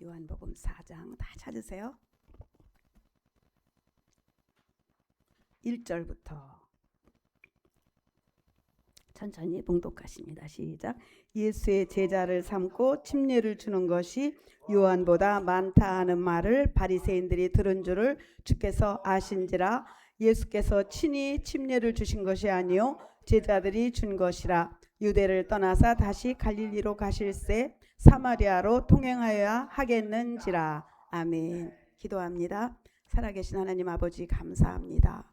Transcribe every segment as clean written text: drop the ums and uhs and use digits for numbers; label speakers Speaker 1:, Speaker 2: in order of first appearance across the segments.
Speaker 1: 요한복음 4장 다 찾으세요. 1절부터 천천히 봉독하십니다. 시작. 예수의 제자를 삼고 침례를 주는 것이 요한보다 많다 하는 말을 바리새인들이 들은 줄을 주께서 아신지라. 예수께서 친히 침례를 주신 것이 아니요 제자들이 준 것이라. 유대를 떠나사 다시 갈릴리로 가실새 사마리아로 통행하여야 하겠는지라. 아멘. 기도합니다. 살아계신 하나님 아버지 감사합니다.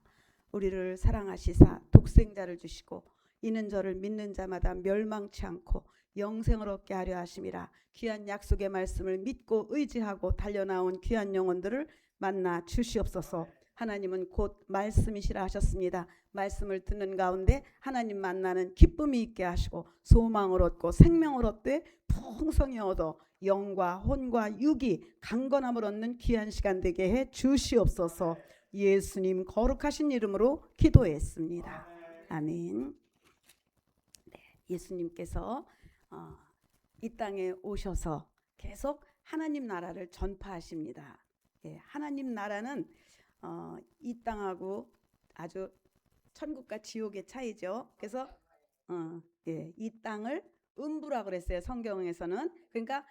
Speaker 1: 우리를 사랑하시사 독생자를 주시고 이는 저를 믿는 자마다 멸망치 않고 영생을 얻게 하려 하심이라. 귀한 약속의 말씀을 믿고 의지하고 달려나온 귀한 영혼들을 만나 주시옵소서. 하나님은 곧 말씀이시라 하셨습니다. 말씀을 듣는 가운데 하나님 만나는 기쁨이 있게 하시고 소망을 얻고 생명을 얻되 풍성히 얻어 영과 혼과 육이 강건함을 얻는 귀한 시간 되게 해 주시옵소서. 예수님 거룩하신 이름으로 기도했습니다. 아멘. 네, 예수님께서 이 땅에 오셔서 계속 하나님 나라를 전파하십니다. 예, 하나님 나라는 이 땅하고 아주 천국과 지옥의 차이죠. 그래서 이 땅을 음부라 그랬어요. 성경에서는. 그러니까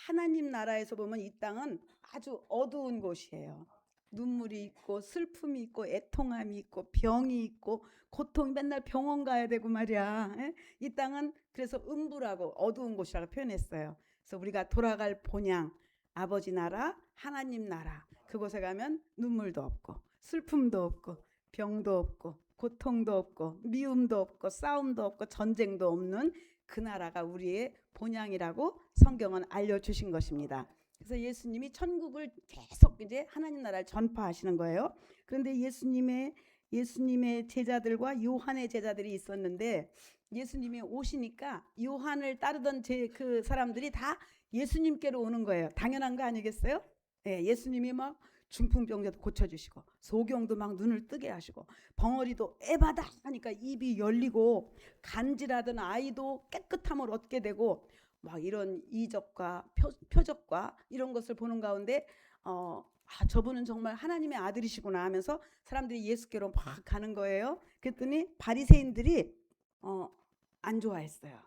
Speaker 1: 하나님 나라에서 보면 이 땅은 아주 어두운 곳이에요. 눈물이 있고 슬픔이 있고 애통함이 있고 병이 있고 고통이 맨날 병원 가야 되고 말이야. 이 땅은 그래서 음부라고 어두운 곳이라고 표현했어요. 그래서 우리가 돌아갈 본향 아버지 나라 하나님 나라 그곳에 가면 눈물도 없고 슬픔도 없고 병도 없고 고통도 없고 미움도 없고 싸움도 없고 전쟁도 없는 그 나라가 우리의 본향이라고 성경은 알려주신 것입니다. 그래서 예수님이 천국을 계속 이제 하나님 나라를 전파하시는 거예요. 그런데 예수님의 제자들과 요한의 제자들이 있었는데 예수님이 오시니까 요한을 따르던 그 사람들이 다 예수님께로 오는 거예요. 당연한 거 아니겠어요? 네, 예수님이 막 중풍병자도 고쳐주시고 소경도 막 눈을 뜨게 하시고 벙어리도 에바다 하니까 입이 열리고 간질하던 아이도 깨끗함을 얻게 되고 막 이런 이적과 표적과 이런 것을 보는 가운데 저분은 정말 하나님의 아들이시구나 하면서 사람들이 예수께로 막 가는 거예요. 그랬더니 바리새인들이 안 좋아했어요.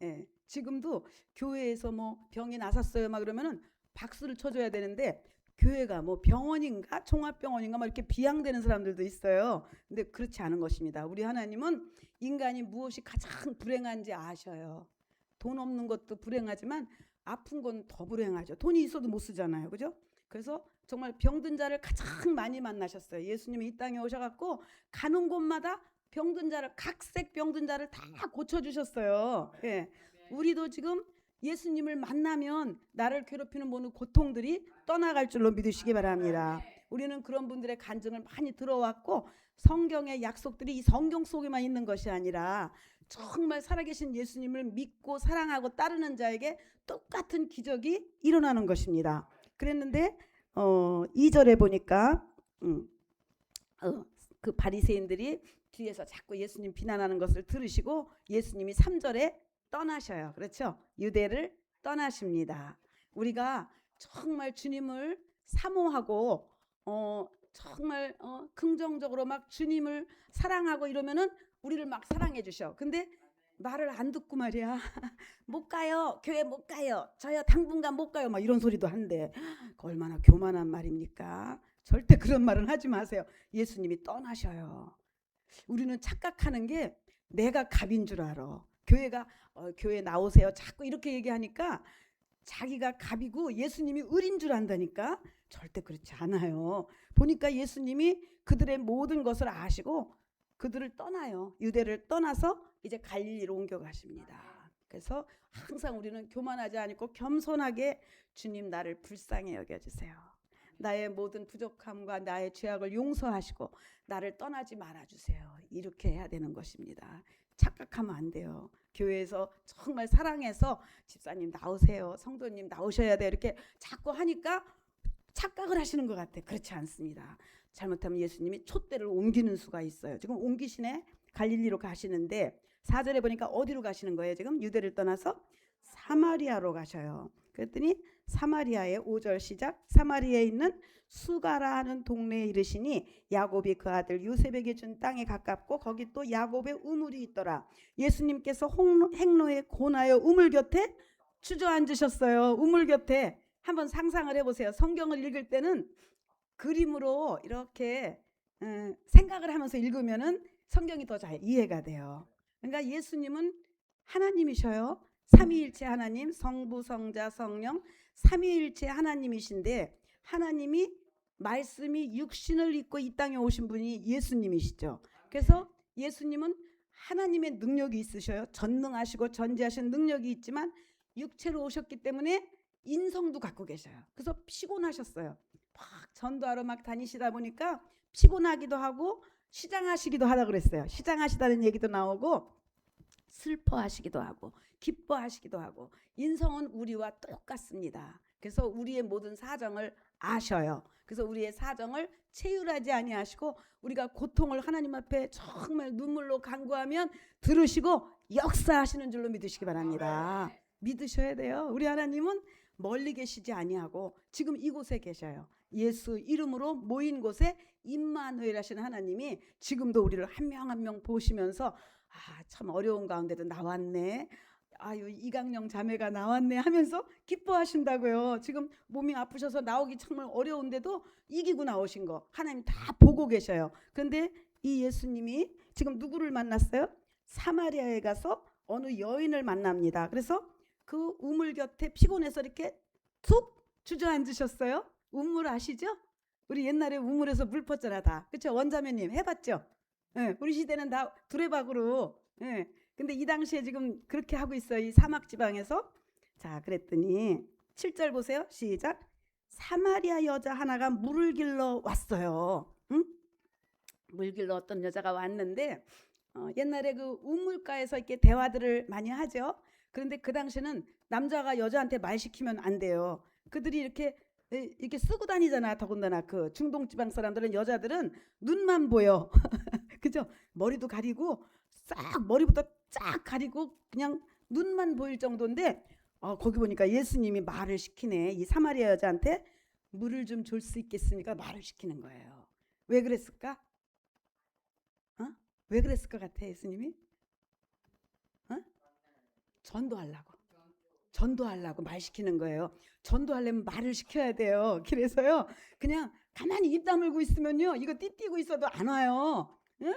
Speaker 1: 예. 지금도 교회에서 뭐 병이 나섰어요 막 그러면은 박수를 쳐줘야 되는데 교회가 뭐 병원인가 종합병원인가 막 이렇게 비양되는 사람들도 있어요. 근데 그렇지 않은 것입니다. 우리 하나님은 인간이 무엇이 가장 불행한지 아셔요. 돈 없는 것도 불행하지만 아픈 건 더 불행하죠. 돈이 있어도 못 쓰잖아요. 그죠? 그래서 정말 병든 자를 가장 많이 만나셨어요. 예수님이 이 땅에 오셔갖고 가는 곳마다 병든 자를 각색 병든 자를 다 고쳐주셨어요. 예. 우리도 지금 예수님을 만나면 나를 괴롭히는 모든 고통들이 떠나갈 줄로 믿으시기 바랍니다. 우리는 그런 분들의 간증을 많이 들어왔고 성경의 약속들이 이 성경 속에만 있는 것이 아니라 정말 살아계신 예수님을 믿고 사랑하고 따르는 자에게 똑같은 기적이 일어나는 것입니다. 그랬는데 2절에 보니까 그 바리새인들이 뒤에서 자꾸 예수님 비난하는 것을 들으시고 예수님이 3절에 떠나셔요. 그렇죠? 유대를 떠나십니다. 우리가 정말 주님을 사모하고 정말 긍정적으로 막 주님을 사랑하고 이러면은 우리를 막 사랑해 주셔. 근데 말을 안 듣고 말이야. 못 가요. 교회 못 가요. 저요 당분간 못 가요. 막 이런 소리도 한대. 얼마나 교만한 말입니까? 절대 그런 말은 하지 마세요. 예수님이 떠나셔요. 우리는 착각하는 게 내가 갑인 줄 알아. 교회가 교회 나오세요. 자꾸 이렇게 얘기하니까 자기가 갑이고 예수님이 을인 줄 안다니까. 절대 그렇지 않아요. 보니까 예수님이 그들의 모든 것을 아시고 그들을 떠나요. 유대를 떠나서 이제 갈릴리로 옮겨가십니다. 그래서 항상 우리는 교만하지 않고 겸손하게 주님 나를 불쌍히 여겨주세요. 나의 모든 부족함과 나의 죄악을 용서하시고 나를 떠나지 말아주세요. 이렇게 해야 되는 것입니다. 착각하면 안 돼요. 교회에서 정말 사랑해서 집사님 나오세요. 성도님 나오셔야 돼요. 이렇게 자꾸 하니까 착각을 하시는 것 같아요. 그렇지 않습니다. 잘못하면 예수님이 촛대를 옮기는 수가 있어요. 지금 옮기시네. 갈릴리로 가시는데 4절에 보니까 어디로 가시는 거예요? 지금 유대를 떠나서 사마리아로 가셔요. 그랬더니 사마리아의 5절 시작. 사마리아에 있는 수가라 하는 동네에 이르시니 야곱이 그 아들 요셉에게 준 땅에 가깝고 거기 또 야곱의 우물이 있더라. 예수님께서 행로에 고나여 우물 곁에 주저앉으셨어요. 우물 곁에. 한번 상상을 해보세요. 성경을 읽을 때는 그림으로 이렇게 생각을 하면서 읽으면은 성경이 더 잘 이해가 돼요. 그러니까 예수님은 하나님이셔요. 삼위일체 하나님, 성부, 성자, 성령 삼위일체 하나님이신데 하나님이 말씀이 육신을 입고 이 땅에 오신 분이 예수님이시죠. 그래서 예수님은 하나님의 능력이 있으셔요. 전능하시고 전지하신 능력이 있지만 육체로 오셨기 때문에 인성도 갖고 계셔요. 그래서 피곤하셨어요. 막 전도하러 막 다니시다 보니까 피곤하기도 하고 시장하시기도 하다 그랬어요. 시장하시다는 얘기도 나오고 슬퍼하시기도 하고 기뻐하시기도 하고 인성은 우리와 똑같습니다. 그래서 우리의 모든 사정을 아셔요. 그래서 우리의 사정을 체휼하지 아니하시고 우리가 고통을 하나님 앞에 정말 눈물로 간구하면 들으시고 역사하시는 줄로 믿으시기 바랍니다. 믿으셔야 돼요. 우리 하나님은 멀리 계시지 아니하고 지금 이곳에 계셔요. 예수 이름으로 모인 곳에 임마누엘 하시는 하나님이 지금도 우리를 한 명 한 명 보시면서 참 어려운 가운데도 나왔네. 아유 이강령 자매가 나왔네 하면서 기뻐하신다고요. 지금 몸이 아프셔서 나오기 정말 어려운데도 이기고 나오신 거 하나님 다 보고 계셔요. 그런데 이 예수님이 지금 누구를 만났어요? 사마리아에 가서 어느 여인을 만납니다. 그래서 그 우물 곁에 피곤해서 이렇게 툭 주저앉으셨어요. 우물 아시죠? 우리 옛날에 우물에서 물 펐잖아 다. 그렇죠? 원자매님 해봤죠? 네, 우리 시대는 다 두레박으로. 네. 근데 이 당시에 지금 그렇게 하고 있어요. 이 사막 지방에서. 자, 그랬더니 7절 보세요. 시작. 사마리아 여자 하나가 물을 길러 왔어요. 응? 물 길러 어떤 여자가 왔는데 옛날에 그 우물가에서 이렇게 대화들을 많이 하죠. 그런데 그 당시에는 남자가 여자한테 말 시키면 안 돼요. 그들이 이렇게 쓰고 다니잖아. 더군다나 그 중동 지방 사람들은 여자들은 눈만 보여. 그죠? 머리도 가리고 싹 머리부터 쫙 가리고 그냥 눈만 보일 정도인데 거기 보니까 예수님이 말을 시키네. 이 사마리아 여자한테 물을 좀 줄 수 있겠습니까? 말을 시키는 거예요. 왜 그랬을까? 왜 그랬을 것 같아 예수님이? 전도하려고 말 시키는 거예요. 전도하려면 말을 시켜야 돼요. 그래서요 그냥 가만히 입 다물고 있으면요 이거 띠띠고 있어도 안 와요. 응?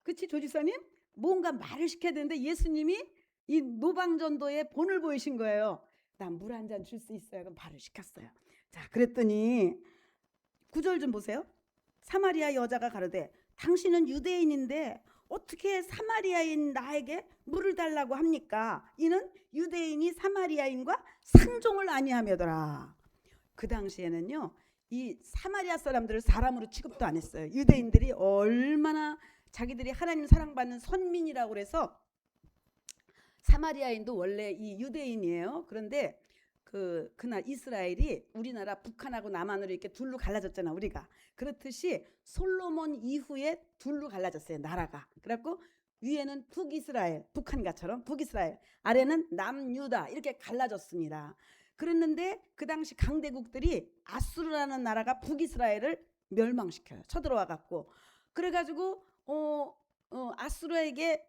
Speaker 1: 그치 조지사님? 뭔가 말을 시켜야 되는데 예수님이 이 노방전도에 본을 보이신 거예요. 난 물 한 잔 줄 수 있어요. 그럼 말을 시켰어요. 자 그랬더니 9절 좀 보세요. 사마리아 여자가 가로되 당신은 유대인인데 어떻게 사마리아인 나에게 물을 달라고 합니까? 이는 유대인이 사마리아인과 상종을 아니하며더라. 그 당시에는요 이 사마리아 사람들을 사람으로 취급도 안 했어요. 유대인들이 얼마나 자기들이 하나님 사랑받는 선민이라고 그래서 사마리아인도 원래 이 유대인이에요. 그런데 그날 이스라엘이 우리나라 북한하고 남한으로 이렇게 둘로 갈라졌잖아 우리가. 그렇듯이 솔로몬 이후에 둘로 갈라졌어요 나라가. 그래갖고 위에는 북이스라엘 북한가처럼 북이스라엘 아래는 남유다 이렇게 갈라졌습니다. 그랬는데 그 당시 강대국들이 아수르라는 나라가 북이스라엘을 멸망시켜요. 쳐들어와 갖고 그래가지고 아수르에게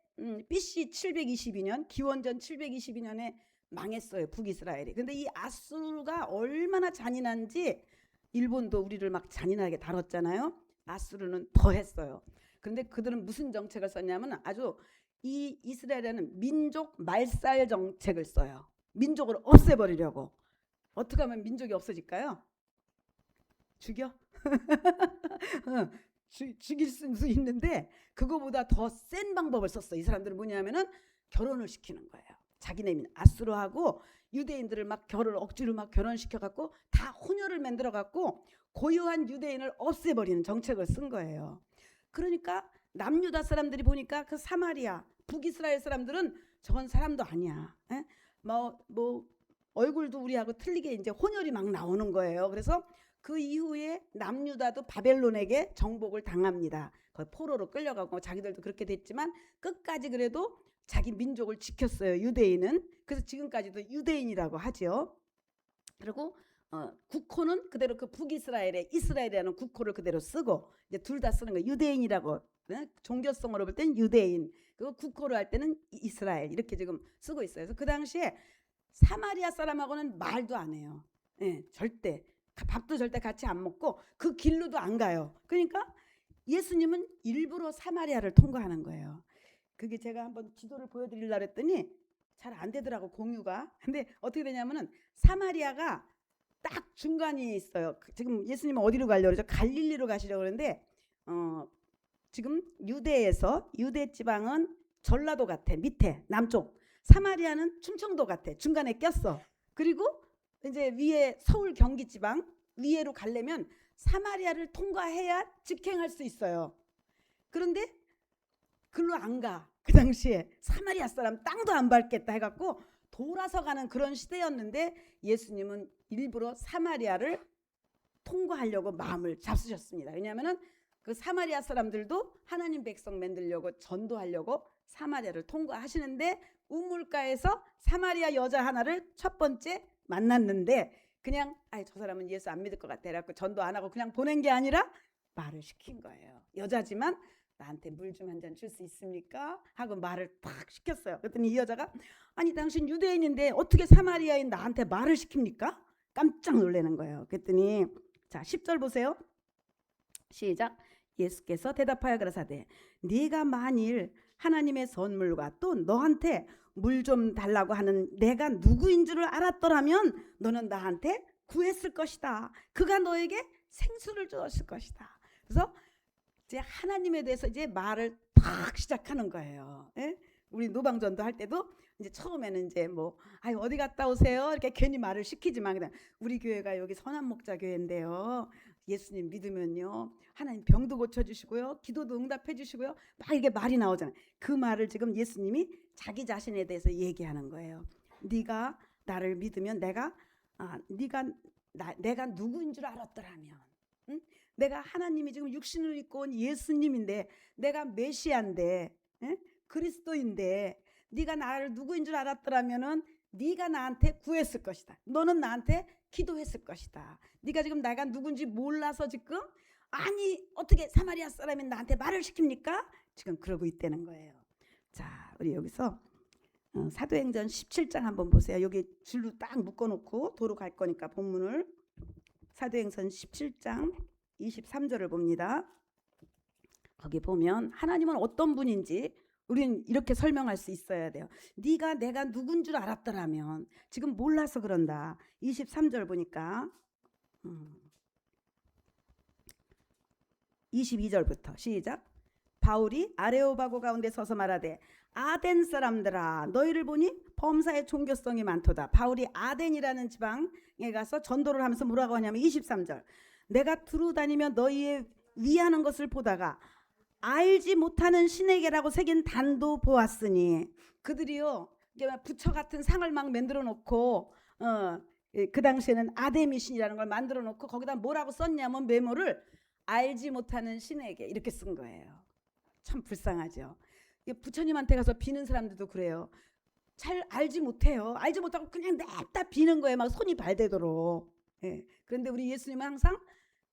Speaker 1: BC 722년 기원전 722년에 망했어요 북이스라엘이. 근데 이 아수르가 얼마나 잔인한지 일본도 우리를 막 잔인하게 다뤘잖아요. 아수르는 더 했어요. 그런데 그들은 무슨 정책을 썼냐면 아주 이 이스라엘에는 민족 말살 정책을 써요. 민족을 없애버리려고. 어떻게 하면 민족이 없어질까요? 죽여? 죽일 수 있는데 그거보다 더 센 방법을 썼어. 이 사람들은 뭐냐면은 결혼을 시키는 거예요. 자기네 아수르하고 유대인들을 막 억지로 막 결혼시켜 갖고 다 혼혈을 만들어 갖고 고유한 유대인을 없애버리는 정책을 쓴 거예요. 그러니까 남유다 사람들이 보니까 그 사마리아 북이스라엘 사람들은 저건 사람도 아니야. 뭐 얼굴도 우리하고 틀리게 이제 혼혈이 막 나오는 거예요. 그래서 그 이후에 남유다도 바벨론에게 정복을 당합니다. 거의 포로로 끌려가고 자기들도 그렇게 됐지만 끝까지 그래도 자기 민족을 지켰어요. 유대인은. 그래서 지금까지도 유대인이라고 하죠. 그리고 국호는 그대로 그 북이스라엘의 이스라엘이라는 국호를 그대로 쓰고 이제 둘 다 쓰는 거예요. 유대인이라고 종교성으로 볼 때는 유대인, 그리고 국호를 할 때는 이스라엘 이렇게 지금 쓰고 있어요. 그래서 그 당시에 사마리아 사람하고는 말도 안 해요. 절대 밥도 절대 같이 안 먹고 그 길로도 안 가요. 그러니까 예수님은 일부러 사마리아를 통과하는 거예요. 그게 제가 한번 지도를 보여드리려고 했더니 잘 안 되더라고, 공유가. 근데 어떻게 되냐면은 사마리아가 딱 중간이 있어요. 지금 예수님은 어디로 가려고 그러죠? 갈릴리로 가시려고 그러는데 지금 유대에서, 유대 지방은 전라도 같아, 밑에 남쪽. 사마리아는 충청도 같아, 중간에 꼈어. 그리고 이제 위에 서울 경기 지방 위에로 가려면 사마리아를 통과해야 직행할 수 있어요. 그런데 글로 안 가. 그 당시에 사마리아 사람 땅도 안 밟겠다 해갖고 돌아서 가는 그런 시대였는데 예수님은 일부러 사마리아를 통과하려고 마음을 잡수셨습니다. 왜냐하면 그 사마리아 사람들도 하나님 백성 만들려고 전도하려고 사마리아를 통과하시는데 우물가에서 사마리아 여자 하나를 첫 번째 만났는데 그냥 저 사람은 예수 안 믿을 것 같아 그래갖고 전도 안 하고 그냥 보낸 게 아니라 말을 시킨 거예요. 여자지만 나한테 물 좀 한 잔 줄 수 있습니까? 하고 말을 딱 시켰어요. 그랬더니 이 여자가 아니 당신 유대인인데 어떻게 사마리아인 나한테 말을 시킵니까? 깜짝 놀라는 거예요. 그랬더니 자 10절 보세요. 시작. 예수께서 대답하여 가라사대 네가 만일 하나님의 선물과 또 너한테 물 좀 달라고 하는 내가 누구인 줄을 알았더라면 너는 나한테 구했을 것이다. 그가 너에게 생수를 주었을 것이다. 그래서 이제 하나님에 대해서 이제 말을 딱 시작하는 거예요. 예? 우리 노방전도 할 때도 이제 처음에는 이제 뭐 어디 갔다 오세요 이렇게 괜히 말을 시키지만 그냥 우리 교회가 여기 선한목자 교회인데요. 예수님 믿으면요 하나님 병도 고쳐주시고요 기도도 응답해 주시고요 막 이게 말이 나오잖아요. 그 말을 지금 예수님이 자기 자신에 대해서 얘기하는 거예요. 네가 나를 믿으면 내가 내가 누구인 줄 알았더라면, 응? 내가 하나님이 지금 육신을 입고 온 예수님인데 내가 메시아인데, 응? 그리스도인데 네가 나를 누구인 줄 알았더라면은 네가 나한테 구했을 것이다. 너는 나한테 기도했을 것이다. 네가 지금 내가 누군지 몰라서 지금 아니 어떻게 사마리아 사람이 나한테 말을 시킵니까? 지금 그러고 있다는 거예요. 자, 우리 여기서 사도행전 17장 한번 보세요. 여기 줄로 딱 묶어놓고 도로 갈 거니까 본문을 사도행전 17장 23절을 봅니다. 거기 보면 하나님은 어떤 분인지 우리는 이렇게 설명할 수 있어야 돼요. 네가 내가 누군 줄 알았더라면 지금 몰라서 그런다. 23절 보니까 22절부터 시작. 바울이 아레오바고 가운데 서서 말하되 아덴 사람들아 너희를 보니 범사의 종교성이 많도다. 바울이 아덴이라는 지방에 가서 전도를 하면서 뭐라고 하냐면 23절 내가 두루 다니며 너희의 위하는 것을 보다가 알지 못하는 신에게라고 새긴 단도 보았으니 그들이요 부처 같은 상을 막 만들어 놓고 그 당시에는 아데미 신이라는 걸 만들어 놓고 거기다 뭐라고 썼냐면 메모를 알지 못하는 신에게 이렇게 쓴 거예요. 참 불쌍하죠. 부처님한테 가서 비는 사람들도 그래요. 잘 알지 못해요. 알지 못하고 그냥 냅다 비는 거예요. 막 손이 발되도록. 그런데 우리 예수님은 항상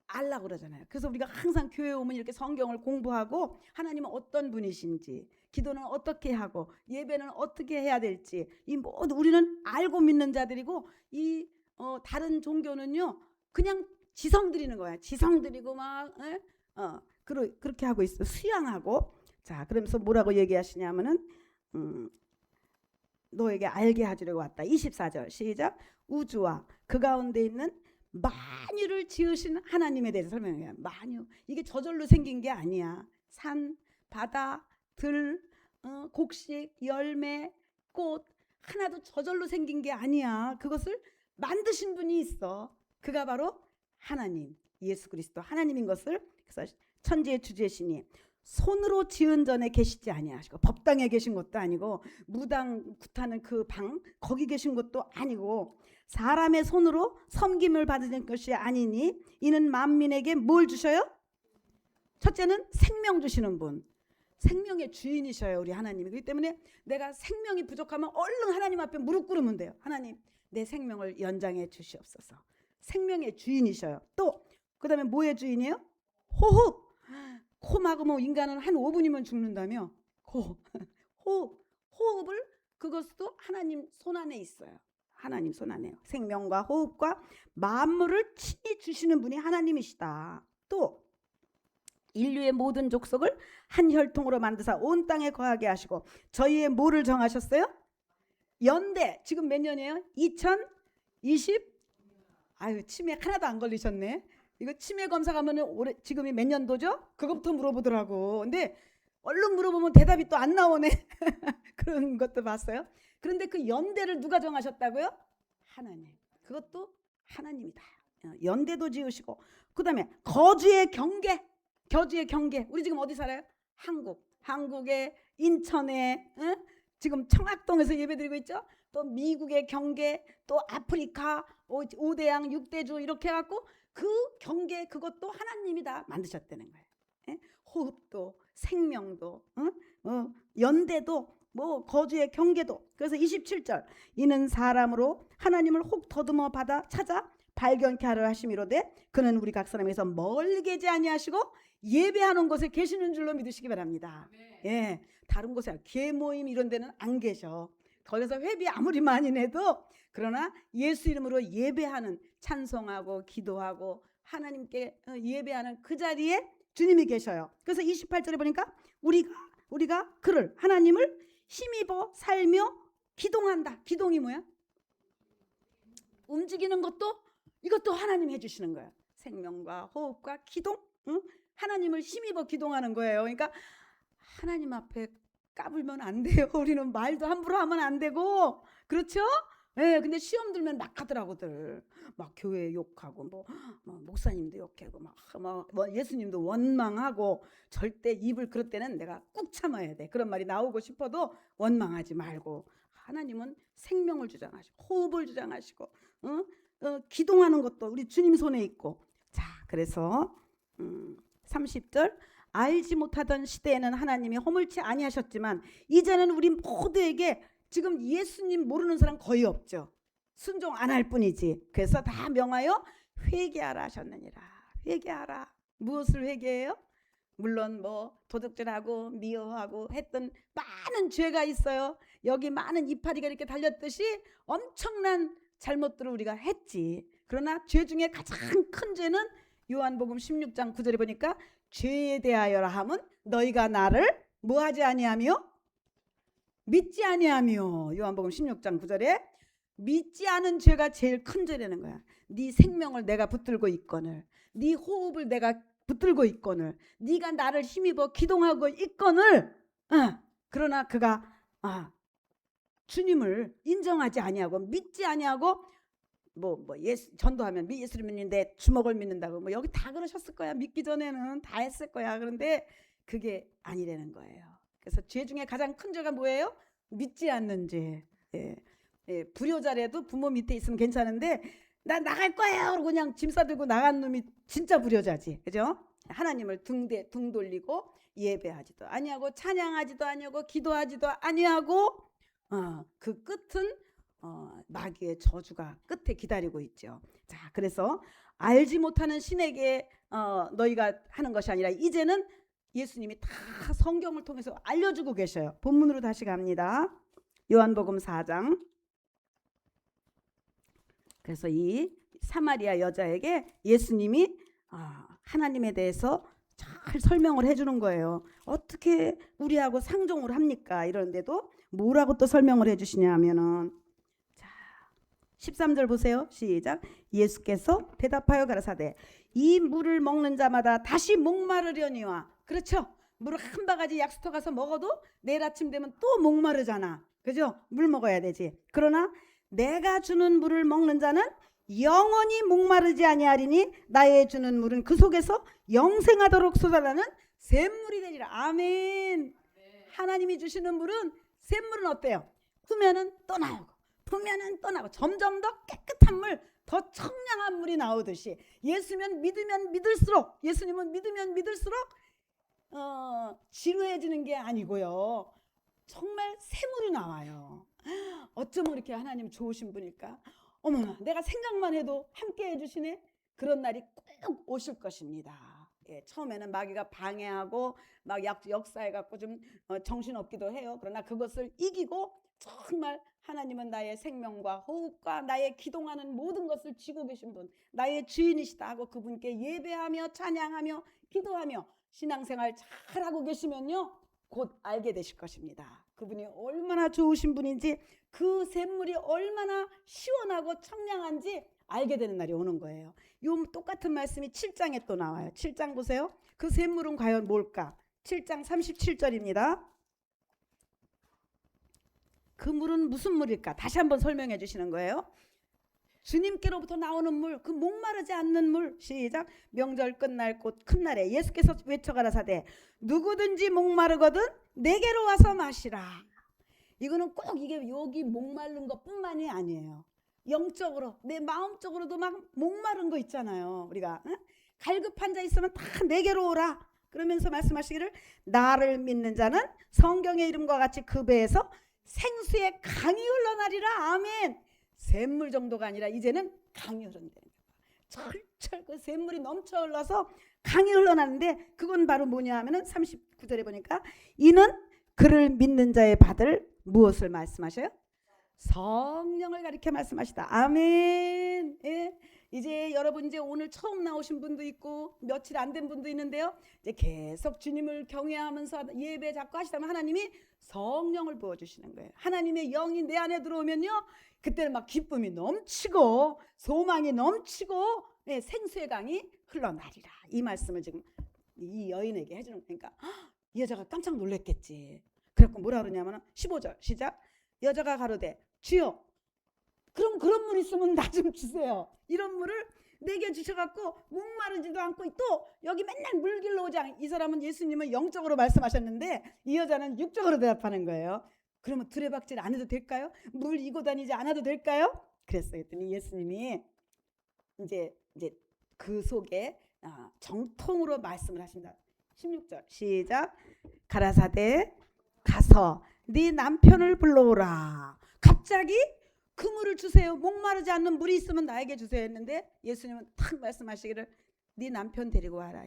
Speaker 1: 알라고 그러잖아요. 그래서 우리가 항상 교회에 오면 이렇게 성경을 공부하고 하나님은 어떤 분이신지 기도는 어떻게 하고 예배는 어떻게 해야 될지 이 모두 우리는 알고 믿는 자들이고 이 다른 종교는요 그냥 지성 드리는 거야. 지성 드리고 막 그렇게 하고 있어. 수양하고. 자, 그러면서 뭐라고 얘기하시냐면은 너에게 알게 하주려고 왔다. 24절 시작. 우주와 그 가운데 있는 만유를 지으신 하나님에 대해서 설명해요. 만유 이게 저절로 생긴 게 아니야. 산, 바다, 들, 곡식, 열매, 꽃 하나도 저절로 생긴 게 아니야. 그것을 만드신 분이 있어. 그가 바로 하나님 예수 그리스도 하나님인 것을 그래서 천지의 주제시니 손으로 지은 전에 계시지 아니하시고 법당에 계신 것도 아니고 무당 굿하는 그 방 거기 계신 것도 아니고 사람의 손으로 섬김을 받은 것이 아니니 이는 만민에게 뭘 주셔요? 첫째는 생명 주시는 분, 생명의 주인이셔요 우리 하나님이. 그렇기 때문에 내가 생명이 부족하면 얼른 하나님 앞에 무릎 꿇으면 돼요. 하나님 내 생명을 연장해 주시옵소서. 생명의 주인이셔요. 또 그다음에 뭐의 주인이에요? 호흡. 코 막으면 인간은 한 5분이면 죽는다며. 호흡을 그것도 하나님 손안에 있어요. 하나님 손안에요. 생명과 호흡과 만물을 친히 주시는 분이 하나님이시다. 또 인류의 모든 족속을 한 혈통으로 만드사 온 땅에 거하게 하시고 저희의 뭐를 정하셨어요? 연대. 지금 몇 년이에요? 2020. 아유, 치매 하나도 안 걸리셨네. 이거 치매 검사 가면은 올해 지금이 몇 년도죠? 그것부터 물어보더라고. 근데 얼른 물어보면 대답이 또 안 나오네. 그런 것도 봤어요. 그런데 그 연대를 누가 정하셨다고요? 하나님. 그것도 하나님이다. 연대도 지으시고 그다음에 거주의 경계. 우리 지금 어디 살아요? 한국의 인천에 지금 청학동에서 예배드리고 있죠. 또 미국의 경계, 또 아프리카 5대양 6대주 이렇게 해갖고 그 경계 그것도 하나님이 다 만드셨다는 거예요. 호흡도 생명도 연대도 뭐 거주의 경계도. 그래서 27절 이는 사람으로 하나님을 혹 더듬어 받아 찾아 발견케 하려 하심이로되 그는 우리 각 사람에서 멀리 계지 아니하시고 예배하는 곳에 계시는 줄로 믿으시기 바랍니다. 예, 다른 곳에 계모임 이런 데는 안 계셔. 거기서 회비 아무리 많이 내도 그러나 예수 이름으로 예배하는 찬송하고 기도하고 하나님께 예배하는 그 자리에 주님이 계셔요. 그래서 28절에 보니까 우리가 그를 하나님을 힘입어 살며 기동한다. 기동이 뭐야? 움직이는 것도 이것도 하나님이 해주시는 거예요. 생명과 호흡과 기동, 하나님을 힘입어 기동하는 거예요. 그러니까 하나님 앞에 까불면 안 돼요. 우리는 말도 함부로 하면 안 되고, 그렇죠? 예, 근데 시험 들면 막 하더라고들. 막 교회 욕하고, 뭐 목사님도 욕하고, 뭐 예수님도 원망하고, 절대 입을 그럴 때는 내가 꾹 참아야 돼. 그런 말이 나오고 싶어도 원망하지 말고, 하나님은 생명을 주장하시고, 호흡을 주장하시고, 기동하는 것도 우리 주님 손에 있고. 자, 그래서 30절 알지 못하던 시대에는 하나님이 허물치 아니하셨지만 이제는 우리 모두에게 지금 예수님 모르는 사람 거의 없죠. 순종 안 할 뿐이지. 그래서 다 명하여 회개하라 하셨느니라. 회개하라. 무엇을 회개해요? 물론 뭐 도둑질하고 미워하고 했던 많은 죄가 있어요. 여기 많은 이파리가 이렇게 달렸듯이 엄청난 잘못들을 우리가 했지. 그러나 죄 중에 가장 큰 죄는 요한복음 16장 9절에 보니까 죄에 대하여라 함은 너희가 나를 뭐하지 아니하며 믿지 아니하며. 요한복음 16장 9절에 믿지 않은 죄가 제일 큰 죄라는 거야. 네 생명을 내가 붙들고 있거늘, 네 호흡을 내가 붙들고 있거늘, 네가 나를 힘입어 기동하고 있거늘, 그러나 그가 주님을 인정하지 아니하고 믿지 아니하고 예수 전도하면 예수를 믿는데 주먹을 믿는다고 뭐 여기 다 그러셨을 거야. 믿기 전에는 다 했을 거야. 그런데 그게 아니라는 거예요. 그래서 죄 중에 가장 큰 죄가 뭐예요? 믿지 않는 죄. 불효자라도 부모 밑에 있으면 괜찮은데 나 나갈 거예요. 그러고 그냥 짐 싸들고 나간 놈이 진짜 불효자지. 그죠? 하나님을 등 돌리고 예배하지도 아니하고 찬양하지도 아니하고 기도하지도 아니하고 그 끝은 마귀의 저주가 끝에 기다리고 있죠. 자, 그래서 알지 못하는 신에게 너희가 하는 것이 아니라 이제는 예수님이 다 성경을 통해서 알려주고 계셔요. 본문으로 다시 갑니다. 요한복음 4장. 그래서 이 사마리아 여자에게 예수님이 하나님에 대해서 잘 설명을 해주는 거예요. 어떻게 우리하고 상종을 합니까? 이러는데도 뭐라고 또 설명을 해주시냐 하면은 13절 보세요. 시작. 예수께서 대답하여 가라사대 이 물을 먹는 자마다 다시 목마르려니와. 그렇죠. 물을 한 바가지 약수터 가서 먹어도 내일 아침 되면 또 목마르잖아. 그죠? 물 먹어야 되지. 그러나 내가 주는 물을 먹는 자는 영원히 목마르지 아니하리니 나의 주는 물은 그 속에서 영생하도록 솟아나는 샘물이 되리라. 아멘. 하나님이 주시는 물은 샘물은 어때요? 부면은 또 나오고 부면은 또 나오고 점점 더 깨끗한 물, 더 청량한 물이 나오듯이 예수면 믿으면 믿을수록, 예수님은 믿으면 믿을수록 지루해지는 게 아니고요. 정말 샘물이 나와요. 어쩜 이렇게 하나님 좋으신 분일까? 어머나 내가 생각만 해도 함께 해주시네. 그런 날이 꼭 오실 것입니다. 예, 처음에는 마귀가 방해하고 막 역사해갖고 좀 정신없기도 해요. 그러나 그것을 이기고 정말 하나님은 나의 생명과 호흡과 나의 기동하는 모든 것을 쥐고 계신 분, 나의 주인이시다 하고 그분께 예배하며 찬양하며 기도하며 신앙생활 잘하고 계시면요 곧 알게 되실 것입니다. 그분이 얼마나 좋으신 분인지, 그 샘물이 얼마나 시원하고 청량한지 알게 되는 날이 오는 거예요. 요 똑같은 말씀이 7장에 또 나와요. 7장 보세요. 그 샘물은 과연 뭘까? 7장 37절입니다. 그 물은 무슨 물일까? 다시 한번 설명해 주시는 거예요. 주님께로부터 나오는 물, 그 목마르지 않는 물. 시작. 명절 끝날 곧 큰 날에 예수께서 외쳐가라사대 누구든지 목마르거든 내게로 와서 마시라. 이거는 꼭 이게 여기 목마른 것뿐만이 아니에요. 영적으로 내 마음적으로도 막 목마른 거 있잖아요. 우리가 갈급한 자 있으면 다 내게로 오라. 그러면서 말씀하시기를 나를 믿는 자는 성경의 이름과 같이 그 배에서 생수의 강이 흘러나리라. 아멘. 샘물 정도가 아니라 이제는 강이 흐른다는 거예요. 철철 그 샘물이 넘쳐 흘러서 강이 흘러나는데 그건 바로 뭐냐 하면은 39절에 보니까 이는 그를 믿는 자의 받을 무엇을 말씀하셔요? 성령을 가리켜 말씀하시다. 아멘. 예. 이제 여러분 이제 오늘 처음 나오신 분도 있고 며칠 안 된 분도 있는데요. 이제 계속 주님을 경외하면서 예배 자꾸 하시다면 하나님이 성령을 부어주시는 거예요. 하나님의 영이 내 안에 들어오면요, 그때는 막 기쁨이 넘치고 소망이 넘치고 예, 생수의 강이 흘러나리라. 이 말씀을 지금 이 여인에게 해주는 거니까 이 여자가 깜짝 놀랐겠지. 그래갖고 뭐라 그러냐면 15절 시작. 여자가 가로되 주여 그럼 그런 물 있으면 나 좀 주세요. 이런 물을 내게 주셔갖고 목마르지도 않고 또 여기 맨날 물 길러 오지 않. 이 사람은 예수님은 영적으로 말씀하셨는데 이 여자는 육적으로 대답하는 거예요. 그러면 두레박질 안 해도 될까요? 물 이고 다니지 않아도 될까요? 그랬어요. 그랬더니 예수님이 이제 그 속에 정통으로 말씀을 하신다. 16절 시작. 가라사대 가서 네 남편을 불러오라. 갑자기 그 물을 주세요. 목마르지 않는 물이 있으면 나에게 주세요 했는데 예수님은 탁 말씀하시기를 네 남편 데리고 와라.